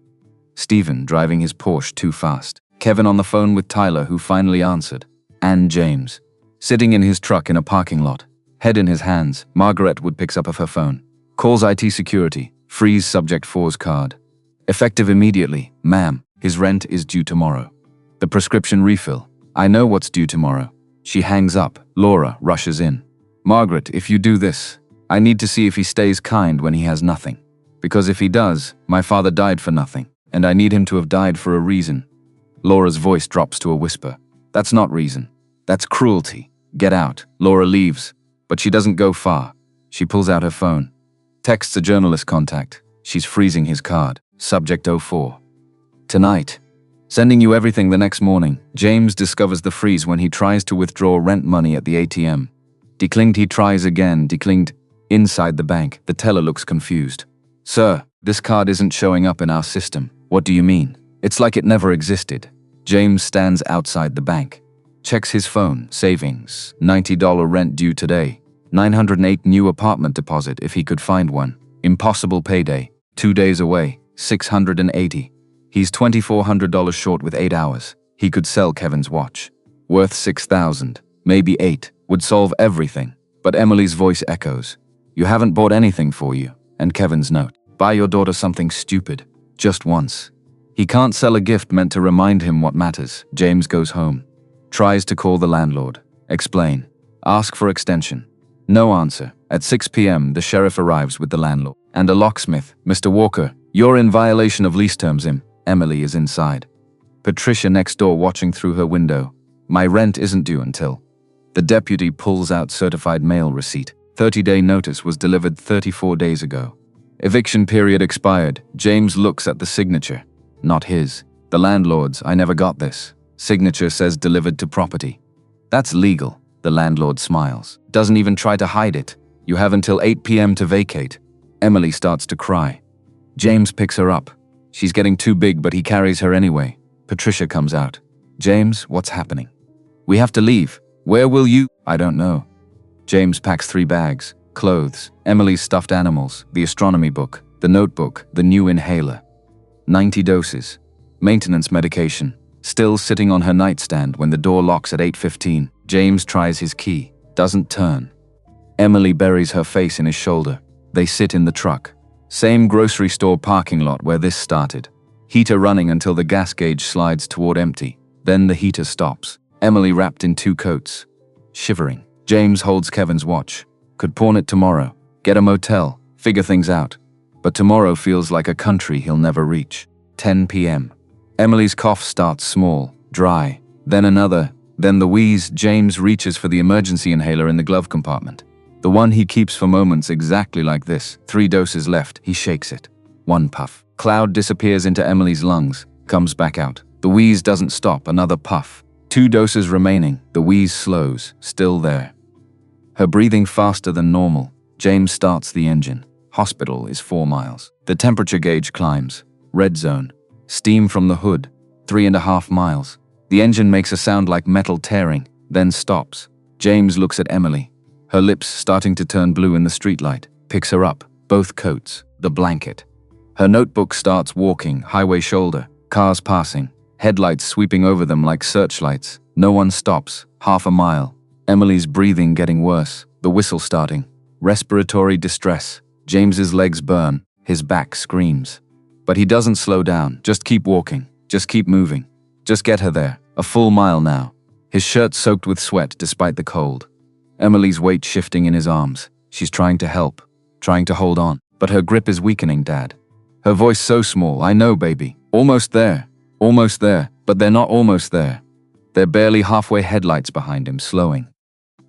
Stephen driving his Porsche too fast. Kevin on the phone with Tyler, who finally answered. And James. Sitting in his truck in a parking lot. Head in his hands, Margaret Wood picks up her phone. Calls IT security. Freeze subject 4's card. Effective immediately. Ma'am, his rent is due tomorrow. The prescription refill. I know what's due tomorrow. She hangs up. Laura rushes in. Margaret, if you do this, I need to see if he stays kind when he has nothing. Because if he does, my father died for nothing, and I need him to have died for a reason. Laura's voice drops to a whisper. That's not reason. That's cruelty. Get out. Laura leaves, but she doesn't go far. She pulls out her phone. Texts a journalist contact. She's freezing his card. Subject 04. Tonight. Sending you everything the next morning. James discovers the freeze when he tries to withdraw rent money at the ATM. Declinged he tries again. Declinged. Inside the bank, the teller looks confused. Sir, this card isn't showing up in our system. What do you mean? It's like it never existed. James stands outside the bank. Checks his phone. Savings. $90 rent due today. $908 new apartment deposit if he could find one. Impossible payday. 2 days away. $680. He's $2,400 short with 8 hours. He could sell Kevin's watch. Worth $6,000. Maybe $8. Would solve everything. But Emily's voice echoes. You haven't bought anything for you. And Kevin's note. Buy your daughter something stupid. Just once. He can't sell a gift meant to remind him what matters. James goes home. Tries to call the landlord. Explain. Ask for extension. No answer. At 6 p.m., the sheriff arrives with the landlord. And a locksmith. Mr. Walker, you're in violation of lease terms. Emily is inside. Patricia next door watching through her window. My rent isn't due until. The deputy pulls out certified mail receipt. 30-day notice was delivered 34 days ago. Eviction period expired. James looks at the signature. Not his. The landlord's. I never got this. Signature says delivered to property. That's legal. The landlord smiles. Doesn't even try to hide it. You have until 8 p.m. to vacate. Emily starts to cry. James picks her up. She's getting too big, but he carries her anyway. Patricia comes out. James, what's happening? We have to leave. Where will you? I don't know. James packs 3 bags. Clothes, Emily's stuffed animals, the astronomy book, the notebook, the new inhaler. 90 doses. Maintenance medication. Still sitting on her nightstand when the door locks at 8:15. James tries his key. Doesn't turn. Emily buries her face in his shoulder. They sit in the truck. Same grocery store parking lot where this started. Heater running until the gas gauge slides toward empty. Then the heater stops. Emily wrapped in 2 coats. Shivering. James holds Kevin's watch. Could pawn it tomorrow. Get a motel. Figure things out. But tomorrow feels like a country he'll never reach. 10 p.m. Emily's cough starts small, dry. Then another. Then the wheeze. James reaches for the emergency inhaler in the glove compartment. The one he keeps for moments exactly like this. 3 doses left. He shakes it. 1 puff. Cloud disappears into Emily's lungs. Comes back out. The wheeze doesn't stop. Another puff. 2 doses remaining. The wheeze slows. Still there. Her breathing faster than normal. James starts the engine. Hospital is 4 miles. The temperature gauge climbs. Red zone. Steam from the hood. 3.5 miles. The engine makes a sound like metal tearing, then stops. James looks at Emily. Her lips starting to turn blue in the streetlight. Picks her up. Both coats. The blanket. Her notebook starts walking, highway shoulder. Cars passing. Headlights sweeping over them like searchlights. No one stops. 1/2 mile. Emily's breathing getting worse. The whistle starting. Respiratory distress. James's legs burn. His back screams. But he doesn't slow down. Just keep walking. Just keep moving. Just get her there. A full mile now. His shirt soaked with sweat despite the cold. Emily's weight shifting in his arms. She's trying to help. Trying to hold on. But her grip is weakening, Dad. Her voice so small. I know, baby. Almost there. Almost there. But they're not almost there. They're barely halfway. Headlights behind him, slowing.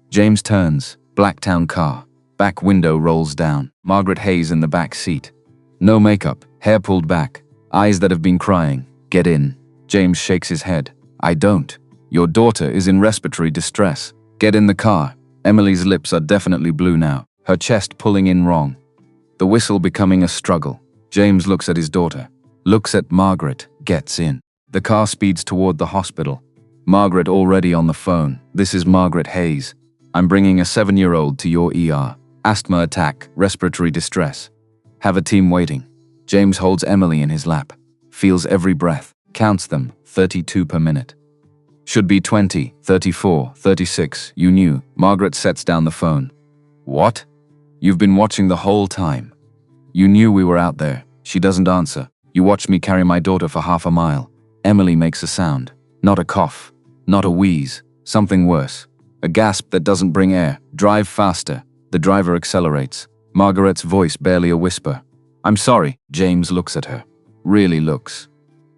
James turns. Blacktown car. Back window rolls down. Margaret Hayes in the back seat. No makeup. Hair pulled back. Eyes that have been crying. Get in. James shakes his head. I don't. Your daughter is in respiratory distress. Get in the car. Emily's lips are definitely blue now. Her chest pulling in wrong. The whistle becoming a struggle. James looks at his daughter. Looks at Margaret. Gets in. The car speeds toward the hospital. Margaret already on the phone. This is Margaret Hayes. I'm bringing a 7-year-old to your ER. Asthma attack. Respiratory distress. Have a team waiting. James holds Emily in his lap. Feels every breath. Counts them. 32 per minute. Should be 20, 34, 36. You knew. Margaret sets down the phone. What? You've been watching the whole time. You knew we were out there. She doesn't answer. You watched me carry my daughter for 1/2 mile. Emily makes a sound. Not a cough. Not a wheeze. Something worse. A gasp that doesn't bring air. Drive faster. The driver accelerates. Margaret's voice barely a whisper. I'm sorry. James looks at her. Really looks.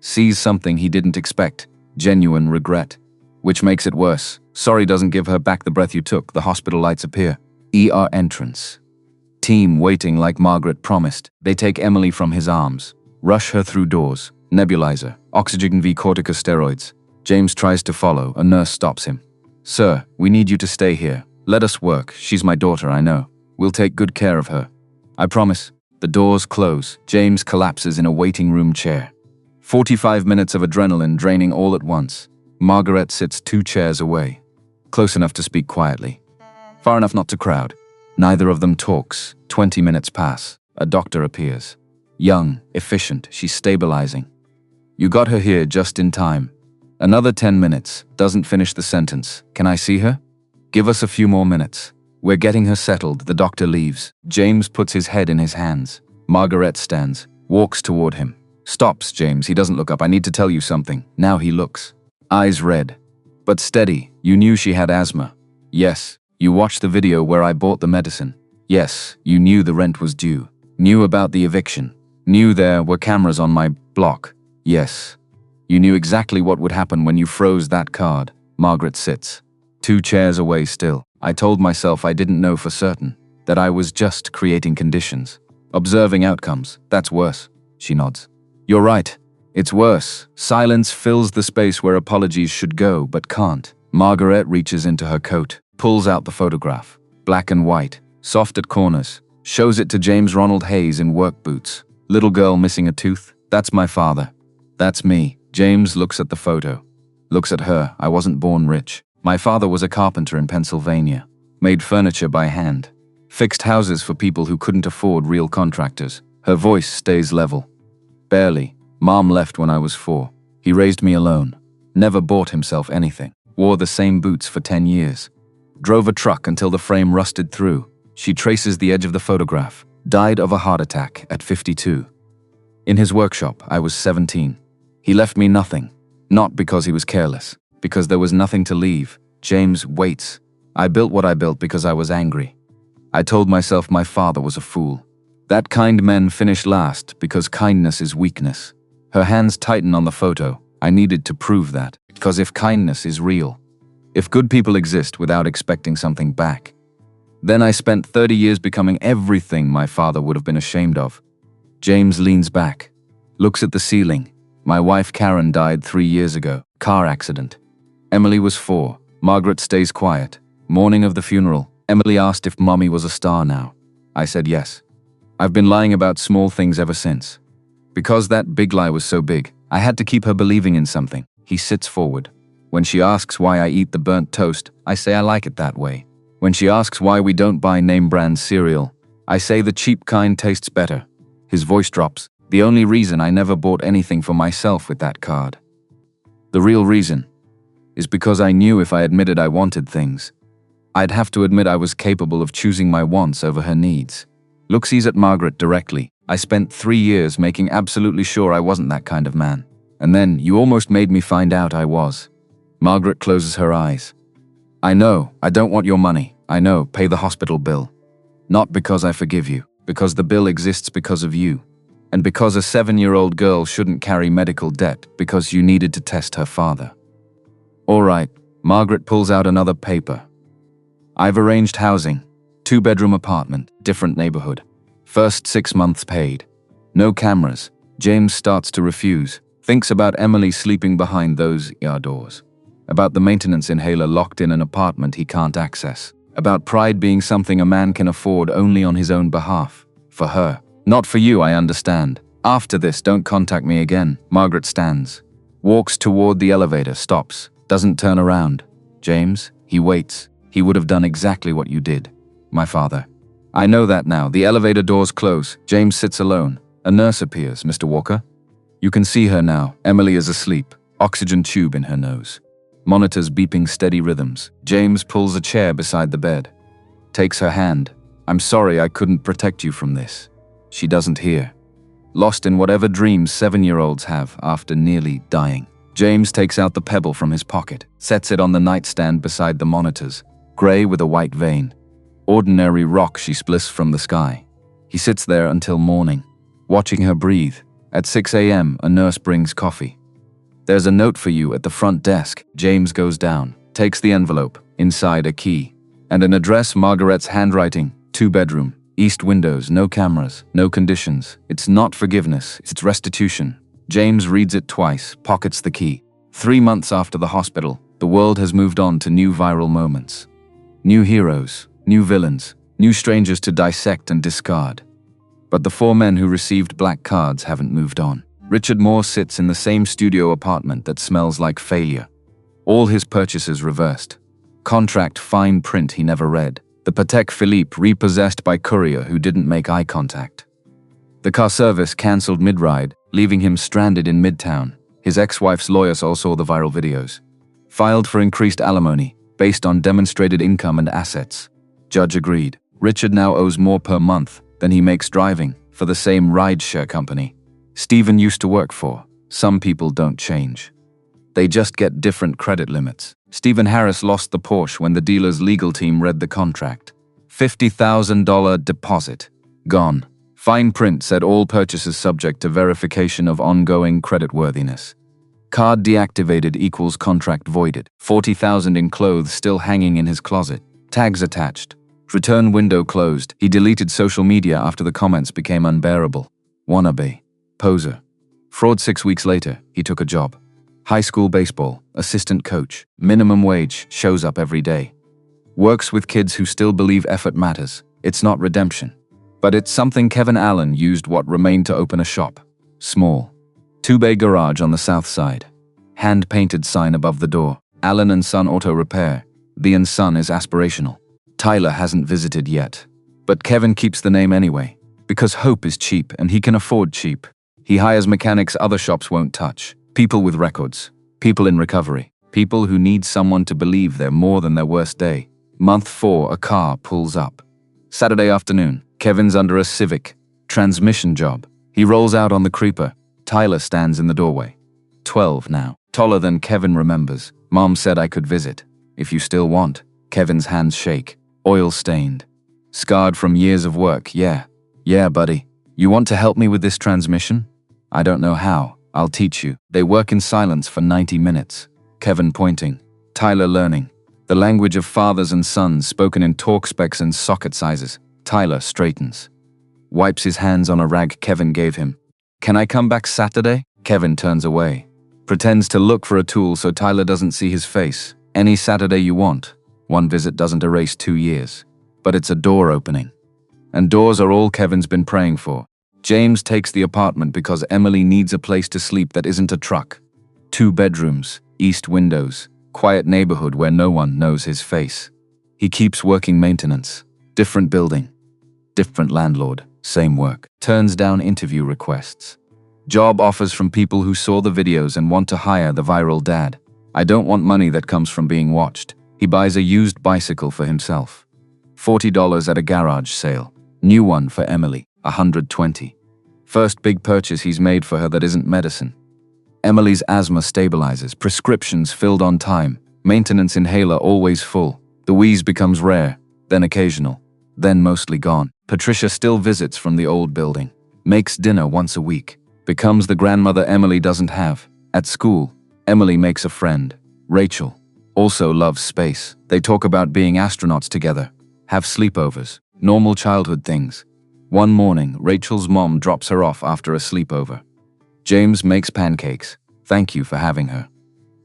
Sees something he didn't expect. Genuine regret. Which makes it worse. Sorry doesn't give her back the breath you took. The hospital lights appear. ER entrance. Team waiting like Margaret promised. They take Emily from his arms. Rush her through doors. Nebulizer. Oxygen v corticosteroids. James tries to follow. A nurse stops him. Sir, we need you to stay here. Let us work. She's my daughter, I know. We'll take good care of her. I promise. The doors close. James collapses in a waiting room chair. 45 minutes of adrenaline draining all at once. Margaret sits 2 chairs away. Close enough to speak quietly. Far enough not to crowd. Neither of them talks. 20 minutes pass. A doctor appears. Young, efficient, she's stabilizing. You got her here just in time. Another 10 minutes. Doesn't finish the sentence. Can I see her? Give us a few more minutes. We're getting her settled. The doctor leaves. James puts his head in his hands. Margaret stands. Walks toward him. Stops, James. He doesn't look up. I need to tell you something. Now he looks. Eyes red. But steady. You knew she had asthma. Yes. You watched the video where I bought the medicine. Yes. You knew the rent was due. Knew about the eviction. Knew there were cameras on my block. Yes. You knew exactly what would happen when you froze that card. Margaret sits. 2 chairs away still. I told myself I didn't know for certain. That I was just creating conditions. Observing outcomes. That's worse. She nods. You're right. It's worse. Silence fills the space where apologies should go, but can't. Margaret reaches into her coat. Pulls out the photograph. Black and white. Soft at corners. Shows it to James Ronald Hayes in work boots. Little girl missing a tooth. That's my father. That's me. James looks at the photo. Looks at her. I wasn't born rich. My father was a carpenter in Pennsylvania. Made furniture by hand. Fixed houses for people who couldn't afford real contractors. Her voice stays level. Barely. Mom left when I was 4. He raised me alone. Never bought himself anything. Wore the same boots for 10 years. Drove a truck until the frame rusted through. She traces the edge of the photograph. Died of a heart attack at 52. In his workshop, I was 17. He left me nothing. Not because he was careless. because there was nothing to leave. James waits. I built what I built because I was angry. I told myself my father was a fool. That kind men finish last because kindness is weakness. Her hands tighten on the photo. I needed to prove that. Because if kindness is real, if good people exist without expecting something back, then I spent 30 years becoming everything my father would have been ashamed of. James leans back, looks at the ceiling. My wife Karen died 3 years ago. Car accident. Emily was 4. Margaret stays quiet. Morning of the funeral, Emily asked if Mommy was a star now. I said yes. I've been lying about small things ever since. Because that big lie was so big, I had to keep her believing in something. He sits forward. When she asks why I eat the burnt toast, I say I like it that way. When she asks why we don't buy name-brand cereal, I say the cheap kind tastes better. His voice drops. The only reason I never bought anything for myself with that card. The real reason is because I knew if I admitted I wanted things, I'd have to admit I was capable of choosing my wants over her needs. Looks at Margaret directly. I spent 3 years making absolutely sure I wasn't that kind of man. And then you almost made me find out I was. Margaret closes her eyes. I know, I don't want your money. I know, pay the hospital bill. Not because I forgive you, because the bill exists because of you. And because a 7-year-old girl shouldn't carry medical debt because you needed to test her father. All right, Margaret pulls out another paper. I've arranged housing. 2-bedroom apartment, different neighborhood. First 6 months paid. No cameras. James starts to refuse. Thinks about Emily sleeping behind those ER doors. About the maintenance inhaler locked in an apartment he can't access. About pride being something a man can afford only on his own behalf. For her. Not for you, I understand. After this, don't contact me again. Margaret stands. Walks toward the elevator, stops. Doesn't turn around. James, he waits. He would have done exactly what you did. My father. I know that now. The elevator doors close. James sits alone. A nurse appears. Mr. Walker? You can see her now. Emily is asleep. Oxygen tube in her nose. Monitors beeping steady rhythms. James pulls a chair beside the bed. Takes her hand. I'm sorry I couldn't protect you from this. She doesn't hear. Lost in whatever dreams 7-year-olds have after nearly dying. James takes out the pebble from his pocket, sets it on the nightstand beside the monitors. Gray with a white vein. Ordinary rock she splits from the sky. He sits there until morning, watching her breathe. At 6 a.m., a nurse brings coffee. There's a note for you at the front desk. James goes down, takes the envelope, inside a key. And an address, Margaret's handwriting, 2-bedroom. East windows, no cameras, no conditions. It's not forgiveness, it's restitution. James reads it twice, pockets the key. 3 months after the hospital, the world has moved on to new viral moments. New heroes, new villains, new strangers to dissect and discard. But the 4 men who received black cards haven't moved on. Richard Moore sits in the same studio apartment that smells like failure. All his purchases reversed. Contract fine print he never read. The Patek Philippe repossessed by courier who didn't make eye contact. The car service cancelled mid-ride, leaving him stranded in Midtown. His ex-wife's lawyers all saw the viral videos. Filed for increased alimony, based on demonstrated income and assets. Judge agreed. Richard now owes more per month than he makes driving for the same rideshare company Stephen used to work for. Some people don't change. They just get different credit limits. Stephen Harris lost the Porsche when the dealer's legal team read the contract. $50,000 deposit. Gone. Fine print said all purchases subject to verification of ongoing creditworthiness. Card deactivated equals contract voided. $40,000 in clothes still hanging in his closet. Tags attached. Return window closed. He deleted social media after the comments became unbearable. Wannabe. Poser. Fraud. 6 weeks later, he took a job. High school baseball, assistant coach, minimum wage, shows up every day. Works with kids who still believe effort matters. It's not redemption. But it's something Kevin Allen used what remained to open a shop. Small. 2-bay garage on the south side. Hand-painted sign above the door. Allen and Son Auto Repair. The and Son is aspirational. Tyler hasn't visited yet. But Kevin keeps the name anyway. Because hope is cheap and he can afford cheap. He hires mechanics other shops won't touch. People with records. People in recovery. People who need someone to believe they're more than their worst day. Month 4, a car pulls up. Saturday afternoon, Kevin's under a Civic. Transmission job. He rolls out on the creeper. Tyler stands in the doorway. 12 now. Taller than Kevin remembers. Mom said I could visit. If you still want. Kevin's hands shake. Oil stained. Scarred from years of work, yeah. Yeah, buddy. You want to help me with this transmission? I don't know how. I'll teach you. They work in silence for 90 minutes. Kevin pointing. Tyler learning. The language of fathers and sons spoken in torque specs and socket sizes. Tyler straightens. Wipes his hands on a rag Kevin gave him. Can I come back Saturday? Kevin turns away. Pretends to look for a tool so Tyler doesn't see his face. Any Saturday you want. One visit doesn't erase 2 years. But it's a door opening. And doors are all Kevin's been praying for. James takes the apartment because Emily needs a place to sleep that isn't a truck. 2 bedrooms, east windows, quiet neighborhood where no one knows his face. He keeps working maintenance. Different building. Different landlord. Same work. Turns down interview requests. Job offers from people who saw the videos and want to hire the viral dad. I don't want money that comes from being watched. He buys a used bicycle for himself. $40 at a garage sale. New one for Emily. $120. First big purchase he's made for her that isn't medicine. Emily's asthma stabilizes. Prescriptions filled on time. Maintenance inhaler always full. The wheeze becomes rare, then occasional, then mostly gone. Patricia still visits from the old building. Makes dinner once a week. Becomes the grandmother Emily doesn't have. At school, Emily makes a friend. Rachel. Also loves space. They talk about being astronauts together. Have sleepovers. Normal childhood things. One morning, Rachel's mom drops her off after a sleepover. James makes pancakes. Thank you for having her.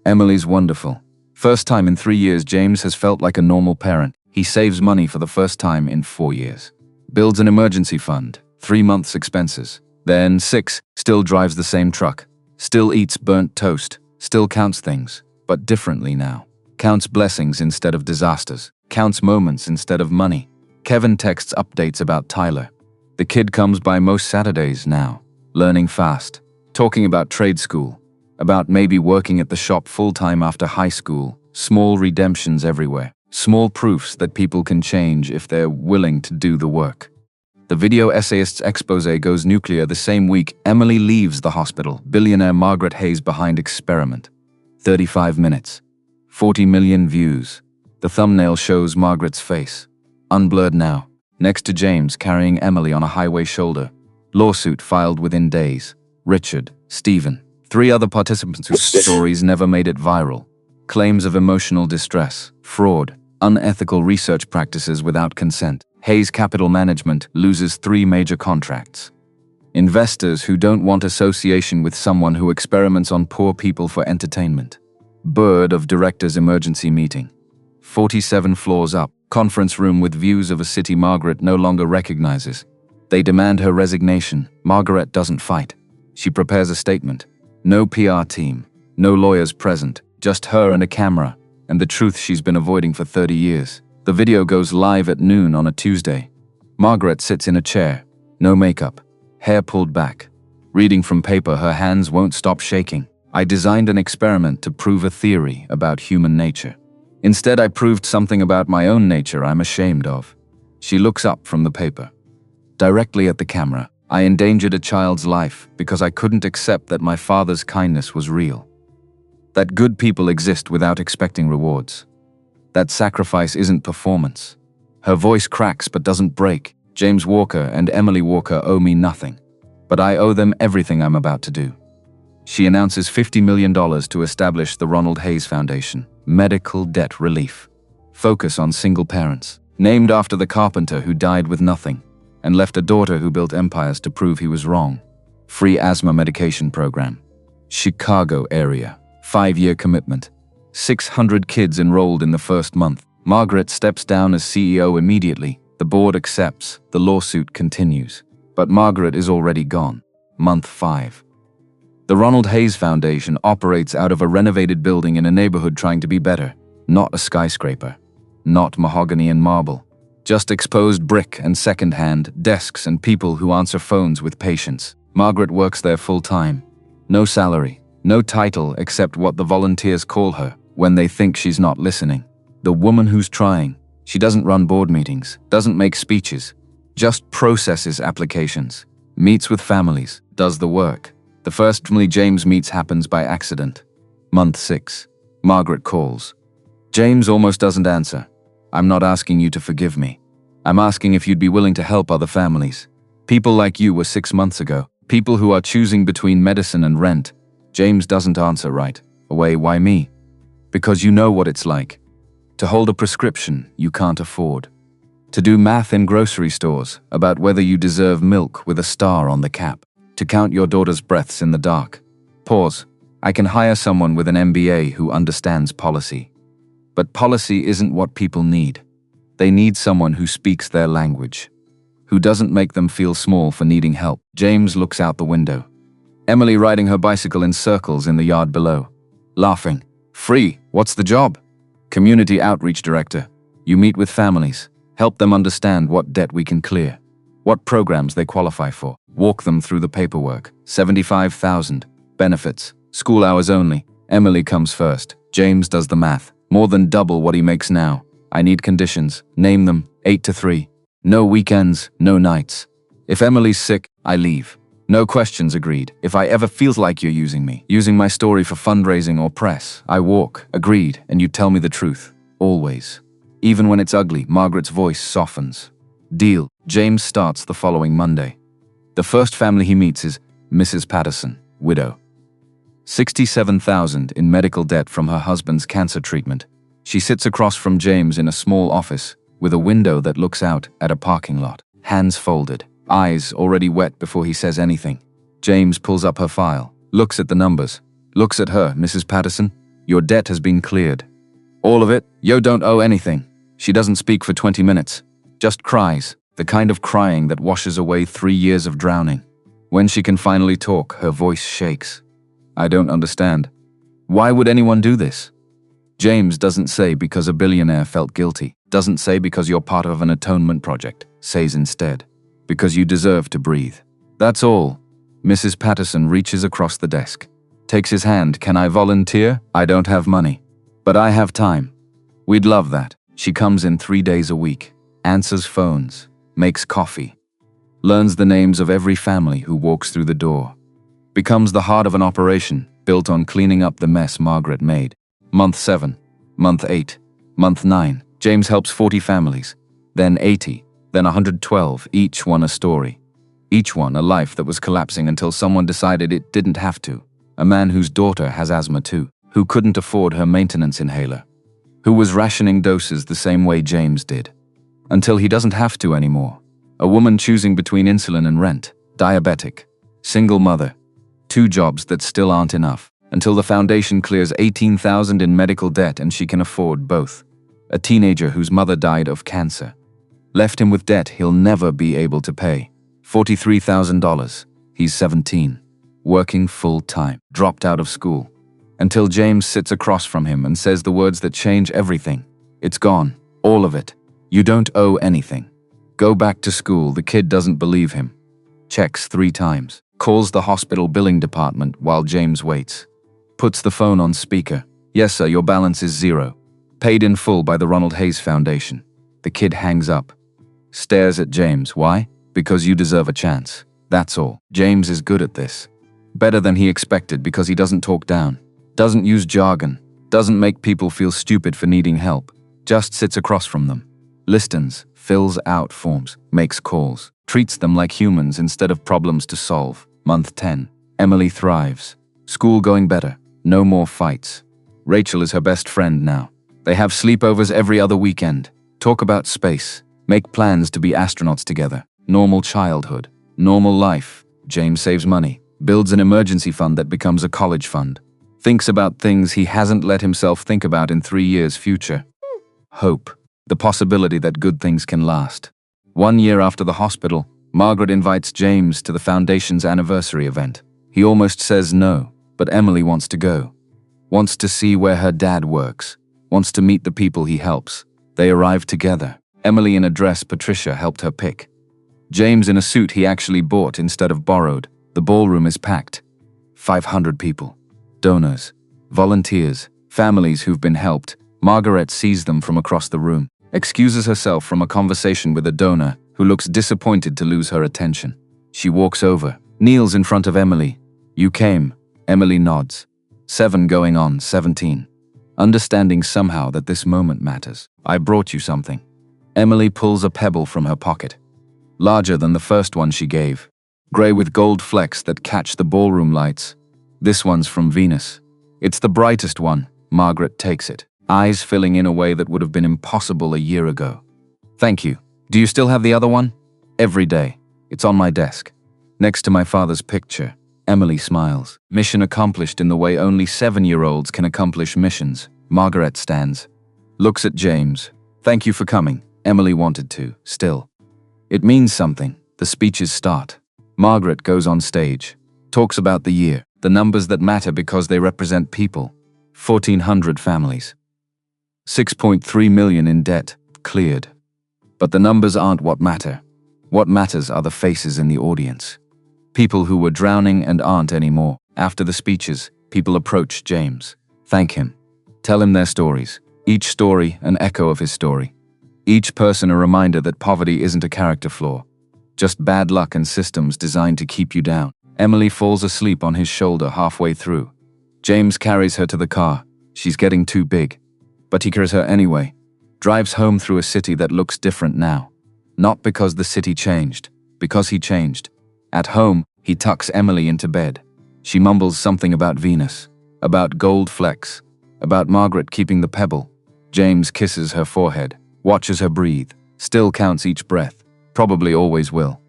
Emily's wonderful. First time in 3 years James has felt like a normal parent. He saves money for the first time in 4 years. Builds an emergency fund. 3 months expenses. Then 6, still drives the same truck. Still eats burnt toast. Still counts things, but differently now. Counts blessings instead of disasters. Counts moments instead of money. Kevin texts updates about Tyler. The kid comes by most Saturdays now. Learning fast. Talking about trade school. About maybe working at the shop full-time after high school. Small redemptions everywhere. Small proofs that people can change if they're willing to do the work. The video essayist's expose goes nuclear the same week Emily leaves the hospital. Billionaire Margaret Hayes behind experiment. 35 minutes. 40 million views. The thumbnail shows Margaret's face. Unblurred now. Next to James carrying Emily on a highway shoulder. Lawsuit filed within days. Richard, Stephen. 3 other participants whose stories never made it viral. Claims of emotional distress. Fraud. Unethical research practices without consent. Hayes Capital Management loses 3 major contracts. Investors who don't want association with someone who experiments on poor people for entertainment. Board of Directors emergency meeting. 47 floors up. Conference room with views of a city Margaret no longer recognizes. They demand her resignation. Margaret doesn't fight. She prepares a statement. No PR team. No lawyers present. Just her and a camera. And the truth she's been avoiding for 30 years. The video goes live at noon on a Tuesday. Margaret sits in a chair. No makeup. Hair pulled back. Reading from paper, her hands won't stop shaking. I designed an experiment to prove a theory about human nature. Instead, I proved something about my own nature I'm ashamed of. She looks up from the paper. Directly at the camera, I endangered a child's life because I couldn't accept that my father's kindness was real. That good people exist without expecting rewards. That sacrifice isn't performance. Her voice cracks but doesn't break. James Walker and Emily Walker owe me nothing, but I owe them everything I'm about to do. She announces $50 million to establish the Ronald Hayes Foundation. Medical debt relief. Focus on single parents. Named after the carpenter who died with nothing and left a daughter who built empires to prove he was wrong. Free asthma medication program. Chicago area. 5-year commitment. 600 kids enrolled in the first month. Margaret steps down as CEO immediately. The board accepts. The lawsuit continues. But Margaret is already gone. Month 5. The Ronald Hayes Foundation operates out of a renovated building in a neighborhood trying to be better. Not a skyscraper. Not mahogany and marble. Just exposed brick and second-hand desks and people who answer phones with patience. Margaret works there full-time. No salary. No title except what the volunteers call her when they think she's not listening. The woman who's trying. She doesn't run board meetings, doesn't make speeches, just processes applications, meets with families, does the work. The first family James meets happens by accident. Month 6. Margaret calls. James almost doesn't answer. I'm not asking you to forgive me. I'm asking if you'd be willing to help other families. People like you were 6 months ago. People who are choosing between medicine and rent. James doesn't answer right away. Why me? Because you know what it's like. To hold a prescription you can't afford. To do math in grocery stores about whether you deserve milk with a star on the cap. To count your daughter's breaths in the dark. Pause. I can hire someone with an MBA who understands policy. But policy isn't what people need. They need someone who speaks their language. Who doesn't make them feel small for needing help. James looks out the window. Emily riding her bicycle in circles in the yard below. Laughing. Free, what's the job? Community outreach director. You meet with families. Help them understand what debt we can clear. What programs they qualify for. Walk them through the paperwork. 75,000. Benefits. School hours only. Emily comes first. James does the math. More than double what he makes now. I need conditions. Name them. 8 to 3. No weekends, no nights. If Emily's sick, I leave. No questions, agreed. If I ever feel like you're using me, using my story for fundraising or press, I walk, agreed, and you tell me the truth. Always. Even when it's ugly, Margaret's voice softens. Deal. James starts the following Monday. The first family he meets is Mrs. Patterson, widow. 67,000 in medical debt from her husband's cancer treatment. She sits across from James in a small office with a window that looks out at a parking lot. Hands folded, eyes already wet before he says anything. James pulls up her file, looks at the numbers, looks at her. Mrs. Patterson, your debt has been cleared. All of it? You don't owe anything. She doesn't speak for 20 minutes. Just cries, the kind of crying that washes away 3 years of drowning. When she can finally talk, her voice shakes. I don't understand. Why would anyone do this? James doesn't say because a billionaire felt guilty. Doesn't say because you're part of an atonement project. Says instead, because you deserve to breathe. That's all. Mrs. Patterson reaches across the desk. Takes his hand. Can I volunteer? I don't have money. But I have time. We'd love that. She comes in 3 days a week. Answers phones. Makes coffee. Learns the names of every family who walks through the door. Becomes the heart of an operation built on cleaning up the mess Margaret made. Month 7. Month 8. Month 9. James helps 40 families. Then 80. Then 112. Each one a story. Each one a life that was collapsing until someone decided it didn't have to. A man whose daughter has asthma too. Who couldn't afford her maintenance inhaler. Who was rationing doses the same way James did. Until he doesn't have to anymore. A woman choosing between insulin and rent. Diabetic. Single mother. 2 jobs that still aren't enough. Until the foundation clears 18,000 in medical debt and she can afford both. A teenager whose mother died of cancer. Left him with debt he'll never be able to pay. $43,000. He's 17. Working full-time. Dropped out of school. Until James sits across from him and says the words that change everything. It's gone. All of it. You don't owe anything. Go back to school. The kid doesn't believe him. Checks 3 times. Calls the hospital billing department while James waits. Puts the phone on speaker. Yes, sir, your balance is 0. Paid in full by the Ronald Hayes Foundation. The kid hangs up. Stares at James. Why? Because you deserve a chance. That's all. James is good at this. Better than he expected because he doesn't talk down. Doesn't use jargon. Doesn't make people feel stupid for needing help. Just sits across from them. Listens. Fills out forms. Makes calls. Treats them like humans instead of problems to solve. Month 10. Emily thrives. School going better. No more fights. Rachel is her best friend now. They have sleepovers every other weekend. Talk about space. Make plans to be astronauts together. Normal childhood. Normal life. James saves money. Builds an emergency fund that becomes a college fund. Thinks about things he hasn't let himself think about in 3 years' future. Hope. The possibility that good things can last. 1 year after the hospital, Margaret invites James to the foundation's anniversary event. He almost says no, but Emily wants to go. Wants to see where her dad works. Wants to meet the people he helps. They arrive together. Emily in a dress Patricia helped her pick. James in a suit he actually bought instead of borrowed. The ballroom is packed. 500 people. Donors. Volunteers. Families who've been helped. Margaret sees them from across the room. Excuses herself from a conversation with a donor who looks disappointed to lose her attention. She walks over, kneels in front of Emily. You came. Emily nods. 7 going on 17. understanding somehow that this moment matters. I brought you something. Emily pulls a pebble from her pocket. Larger than the first one she gave. Gray with gold flecks that catch the ballroom lights. This one's from Venus. It's the brightest one. Margaret takes it, eyes filling in a way that would have been impossible a year ago. Thank you. Do you still have the other one? Every day. It's on my desk. Next to my father's picture. Emily smiles. Mission accomplished in the way only 7-year-olds can accomplish missions. Margaret stands. Looks at James. Thank you for coming. Emily wanted to, still. It means something. The speeches start. Margaret goes on stage. Talks about the year. The numbers that matter because they represent people. 1,400 families. 6.3 million in debt. Cleared. But the numbers aren't what matter. What matters are the faces in the audience. People who were drowning and aren't anymore. After the speeches, people approach James. Thank him. Tell him their stories. Each story an echo of his story. Each person a reminder that poverty isn't a character flaw. Just bad luck and systems designed to keep you down. Emily falls asleep on his shoulder halfway through. James carries her to the car. She's getting too big. But he carries her anyway. Drives home through a city that looks different now. Not because the city changed, because he changed. At home, he tucks Emily into bed. She mumbles something about Venus, about gold flecks, about Margaret keeping the pebble. James kisses her forehead, watches her breathe, still counts each breath, probably always will.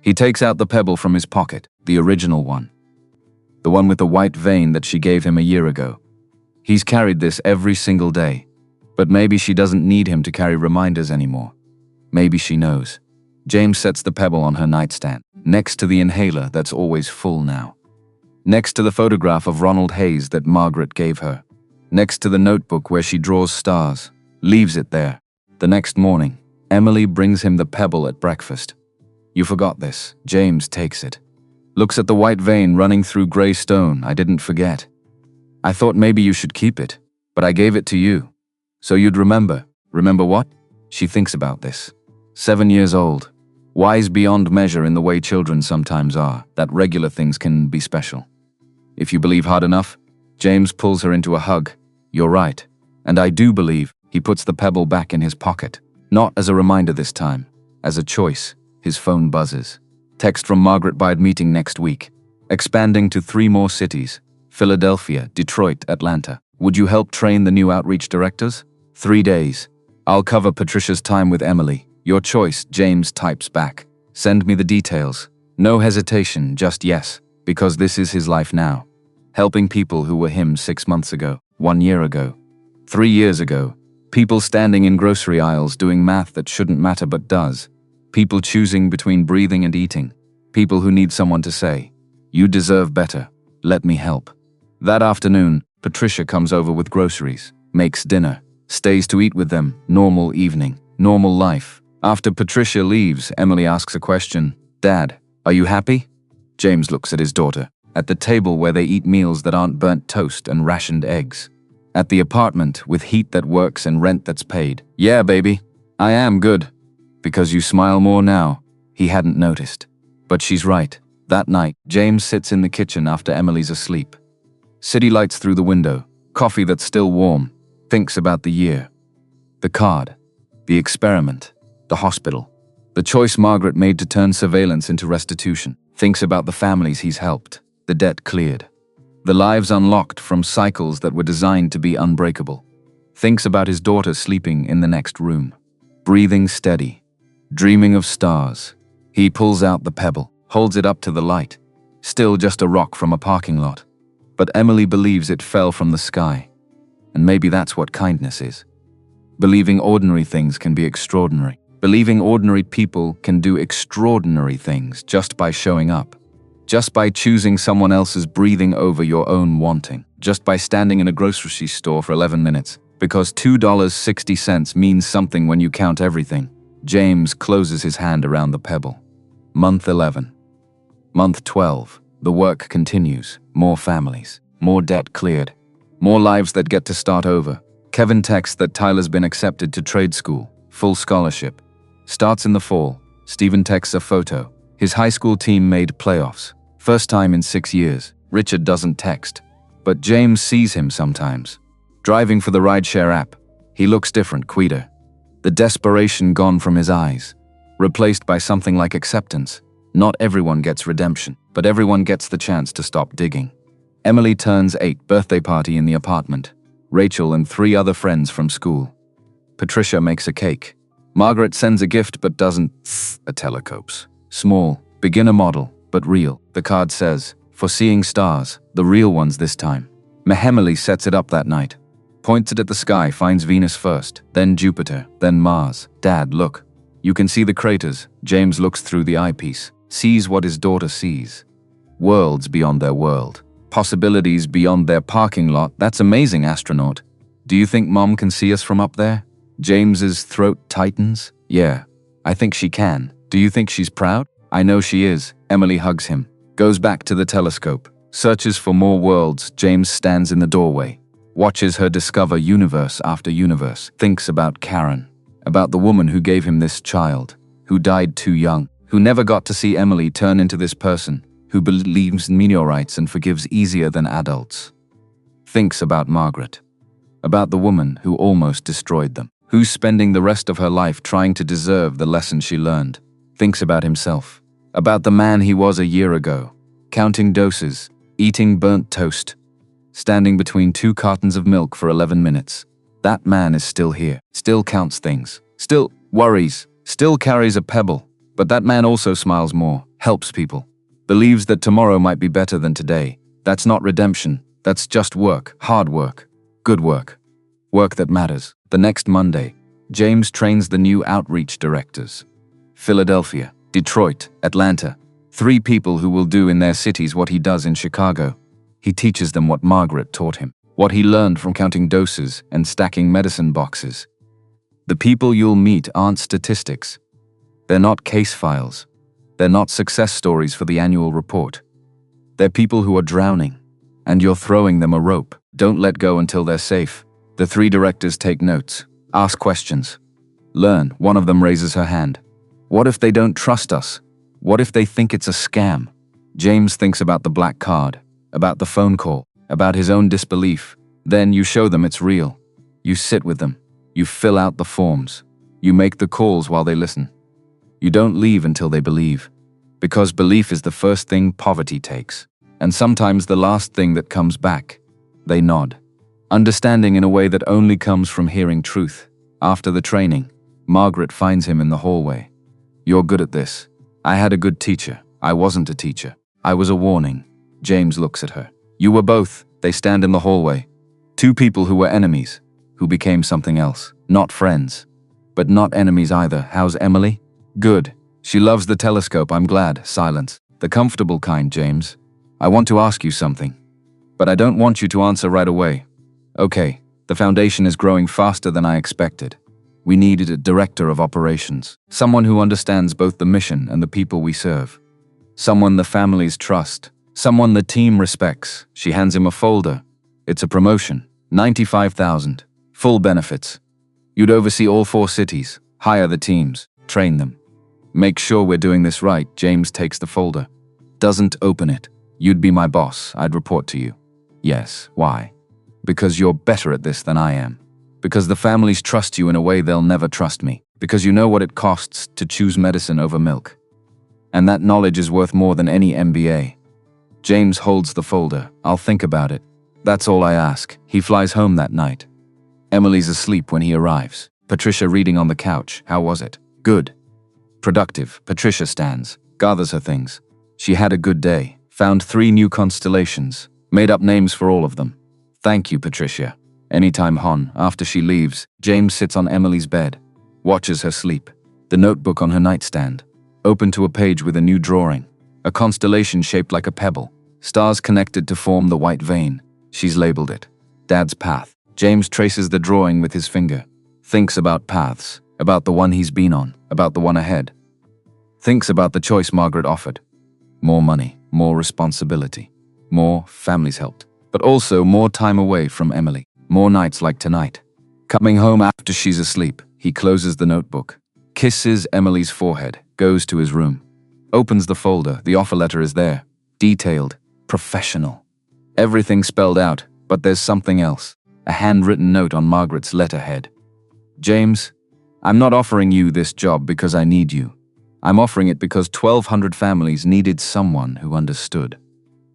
He takes out the pebble from his pocket, the original one. The one with the white vein that she gave him a year ago. He's carried this every single day. But maybe she doesn't need him to carry reminders anymore. Maybe she knows. James sets the pebble on her nightstand, next to the inhaler that's always full now. Next to the photograph of Ronald Hayes that Margaret gave her. Next to the notebook where she draws stars. Leaves it there. The next morning, Emily brings him the pebble at breakfast. You forgot this. James takes it. Looks at the white vein running through gray stone. I didn't forget. I thought maybe you should keep it, but I gave it to you. So you'd remember. Remember what? She thinks about this. 7 years old. Wise beyond measure in the way children sometimes are, that regular things can be special. If you believe hard enough, James pulls her into a hug. You're right. And I do believe. He puts the pebble back in his pocket. Not as a reminder this time. As a choice. His phone buzzes. Text from Margaret Bide meeting next week. Expanding to 3 more cities. Philadelphia, Detroit, Atlanta. Would you help train the new outreach directors? 3 days. I'll cover Patricia's time with Emily. Your choice, James types back. Send me the details. No hesitation, just yes. Because this is his life now. Helping people who were him 6 months ago, 1 year ago, 3 years ago. People standing in grocery aisles doing math that shouldn't matter but does. People choosing between breathing and eating. People who need someone to say, you deserve better. Let me help. That afternoon, Patricia comes over with groceries, makes dinner, stays to eat with them, normal evening, normal life. After Patricia leaves, Emily asks a question. Dad, are you happy? James looks at his daughter, at the table where they eat meals that aren't burnt toast and rationed eggs. At the apartment with heat that works and rent that's paid. Yeah, baby, I am good. Because you smile more now. He hadn't noticed. But she's right. That night, James sits in the kitchen after Emily's asleep. City lights through the window, coffee that's still warm, thinks about the year. The card, the experiment, the hospital, the choice Margaret made to turn surveillance into restitution, thinks about the families he's helped, the debt cleared, the lives unlocked from cycles that were designed to be unbreakable, thinks about his daughter sleeping in the next room, breathing steady, dreaming of stars. He pulls out the pebble, holds it up to the light, still just a rock from a parking lot. But Emily believes it fell from the sky. And maybe that's what kindness is. Believing ordinary things can be extraordinary. Believing ordinary people can do extraordinary things just by showing up. Just by choosing someone else's breathing over your own wanting. Just by standing in a grocery store for 11 minutes. Because $2.60 means something when you count everything. James closes his hand around the pebble. Month 11. Month 12. The work continues. More families. More debt cleared. More lives that get to start over. Kevin texts that Tyler's been accepted to trade school. Full scholarship. Starts in the fall. Stephen texts a photo. His high school team made playoffs. First time in 6 years. Richard doesn't text. But James sees him sometimes. Driving for the rideshare app. He looks different, quieter. The desperation gone from his eyes, replaced by something like acceptance. Not everyone gets redemption, but everyone gets the chance to stop digging. Emily turns 8, birthday party in the apartment. Rachel and 3 other friends from school. Patricia makes a cake. Margaret sends a gift but doesn't a telescope. Small, beginner model, but real. The card says, "For seeing stars, the real ones this time." Emily sets it up that night. Points it at the sky, finds Venus first, then Jupiter, then Mars. "Dad, look. You can see the craters." James looks through the eyepiece, sees what his daughter sees. Worlds beyond their world. Possibilities beyond their parking lot. "That's amazing, astronaut. Do you think Mom can see us from up there?" James's throat tightens. "Yeah, I think she can. Do you think she's proud?" "I know she is." Emily hugs him. Goes back to the telescope. Searches for more worlds. James stands in the doorway. Watches her discover universe after universe. Thinks about Karen. About the woman who gave him this child. Who died too young. Who never got to see Emily turn into this person. Who believes in meteorites and forgives easier than adults. Thinks about Margaret. About the woman who almost destroyed them. Who's spending the rest of her life trying to deserve the lesson she learned. Thinks about himself. About the man he was a year ago. Counting doses. Eating burnt toast. Standing between 2 cartons of milk for 11 minutes. That man is still here. Still counts things. Still worries. Still carries a pebble. But that man also smiles more. Helps people. Believes that tomorrow might be better than today. That's not redemption. That's just work. Hard work. Good work. Work that matters. The next Monday, James trains the new outreach directors. Philadelphia, Detroit, Atlanta. 3 people who will do in their cities what he does in Chicago. He teaches them what Margaret taught him. What he learned from counting doses and stacking medicine boxes. The people you'll meet aren't statistics. They're not case files. They're not success stories for the annual report. They're people who are drowning. And you're throwing them a rope. Don't let go until they're safe. The 3 directors take notes. Ask questions. Learn. One of them raises her hand. What if they don't trust us? What if they think it's a scam? James thinks about the black card. About the phone call. About his own disbelief. Then you show them it's real. You sit with them. You fill out the forms. You make the calls while they listen. You don't leave until they believe. Because belief is the first thing poverty takes. And sometimes the last thing that comes back. They nod. Understanding in a way that only comes from hearing truth. After the training, Margaret finds him in the hallway. "You're good at this. I had a good teacher. I wasn't a teacher. I was a warning." James looks at her. "You were both." They stand in the hallway. 2 people who were enemies, who became something else. Not friends, but not enemies either. "How's Emily?" "Good. She loves the telescope, I'm glad." Silence. "The comfortable kind, James. I want to ask you something. But I don't want you to answer right away." "Okay, the foundation is growing faster than I expected. We needed a director of operations. Someone who understands both the mission and the people we serve. Someone the families trust. Someone the team respects." She hands him a folder. "It's a promotion. 95,000. Full benefits. You'd oversee all 4 cities. Hire the teams. Train them. Make sure we're doing this right." James takes the folder. Doesn't open it. "You'd be my boss. I'd report to you." "Yes. Why?" "Because you're better at this than I am. Because the families trust you in a way they'll never trust me. Because you know what it costs to choose medicine over milk. And that knowledge is worth more than any MBA." James holds the folder. "I'll think about it. That's all I ask." He flies home that night. Emily's asleep when he arrives. Patricia reading on the couch. "How was it?" "Good." "Productive." Patricia stands, gathers her things. She had a good day. Found 3 new constellations. Made up names for all of them. "Thank you, Patricia." Anytime, Hon. After she leaves, James sits on Emily's bed. Watches her sleep. The notebook on her nightstand. Open to a page with a new drawing. A constellation shaped like a pebble. Stars connected to form the white vein. She's labeled it. Dad's path. James traces the drawing with his finger. Thinks about paths. About the one he's been on. About the one ahead. Thinks about the choice Margaret offered. More money. More responsibility. More families helped. But also more time away from Emily. More nights like tonight. Coming home after she's asleep. He closes the notebook. Kisses Emily's forehead. Goes to his room. Opens the folder. The offer letter is there. Detailed. Professional. Everything spelled out. But there's something else. A handwritten note on Margaret's letterhead. James, I'm not offering you this job because I need you. I'm offering it because 1,200 families needed someone who understood.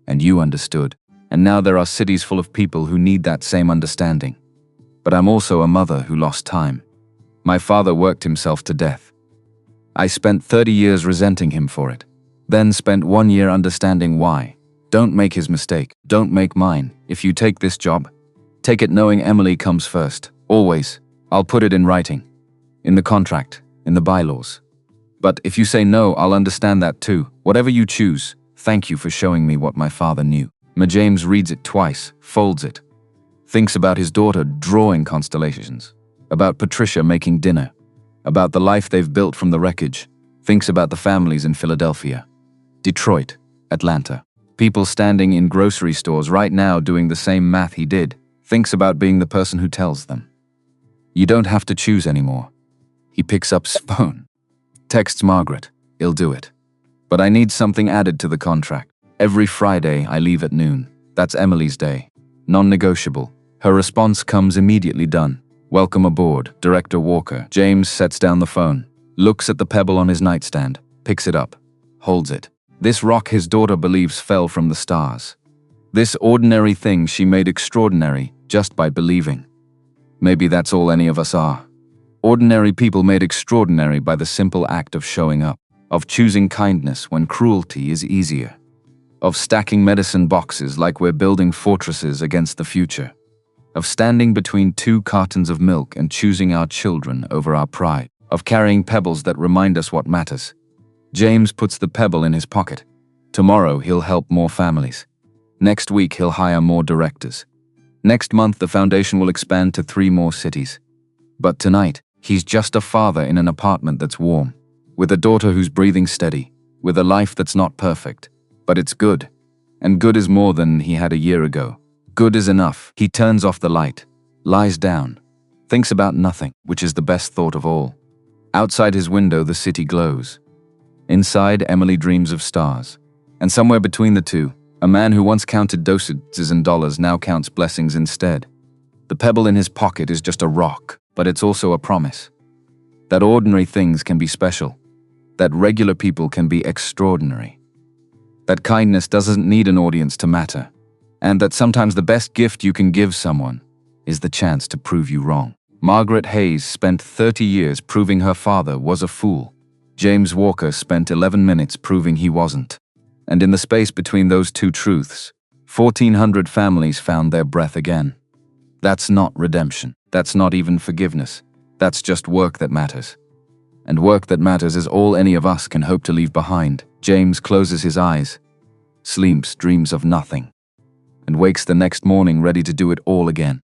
And you understood. And now there are cities full of people who need that same understanding. But I'm also a mother who lost time. My father worked himself to death. I spent 30 years resenting him for it. Then spent 1 year understanding why. Don't make his mistake. Don't make mine. If you take this job, take it knowing Emily comes first. Always. I'll put it in writing. In the contract. In the bylaws. But if you say no, I'll understand that too. Whatever you choose, thank you for showing me what my father knew. James reads it twice, folds it. Thinks about his daughter drawing constellations. About Patricia making dinner. About the life they've built from the wreckage. Thinks about the families in Philadelphia, Detroit, Atlanta. People standing in grocery stores right now doing the same math he did. Thinks about being the person who tells them. You don't have to choose anymore. He picks up his phone. Texts Margaret. He'll do it. But I need something added to the contract. Every Friday I leave at noon. That's Emily's day. Non-negotiable. Her response comes immediately done. Welcome aboard, Director Walker. James sets down the phone. Looks at the pebble on his nightstand. Picks it up. Holds it. This rock his daughter believes fell from the stars. This ordinary thing she made extraordinary just by believing. Maybe that's all any of us are. Ordinary people made extraordinary by the simple act of showing up, of choosing kindness when cruelty is easier, of stacking medicine boxes like we're building fortresses against the future, of standing between 2 cartons of milk and choosing our children over our pride, of carrying pebbles that remind us what matters. James puts the pebble in his pocket. Tomorrow he'll help more families. Next week he'll hire more directors. Next month the foundation will expand to 3 more cities. But tonight, he's just a father in an apartment that's warm, with a daughter who's breathing steady, with a life that's not perfect, but it's good. And good is more than he had a year ago. Good is enough. He turns off the light, lies down, thinks about nothing, which is the best thought of all. Outside his window, the city glows. Inside, Emily dreams of stars. And somewhere between the two, a man who once counted dosages and dollars now counts blessings instead. The pebble in his pocket is just a rock, but it's also a promise. That ordinary things can be special. That regular people can be extraordinary. That kindness doesn't need an audience to matter. And that sometimes the best gift you can give someone is the chance to prove you wrong. Margaret Hayes spent 30 years proving her father was a fool. James Walker spent 11 minutes proving he wasn't. And in the space between those two truths, 1,400 families found their breath again. That's not redemption. That's not even forgiveness. That's just work that matters. And work that matters is all any of us can hope to leave behind. James closes his eyes, sleeps, dreams of nothing, and wakes the next morning ready to do it all again.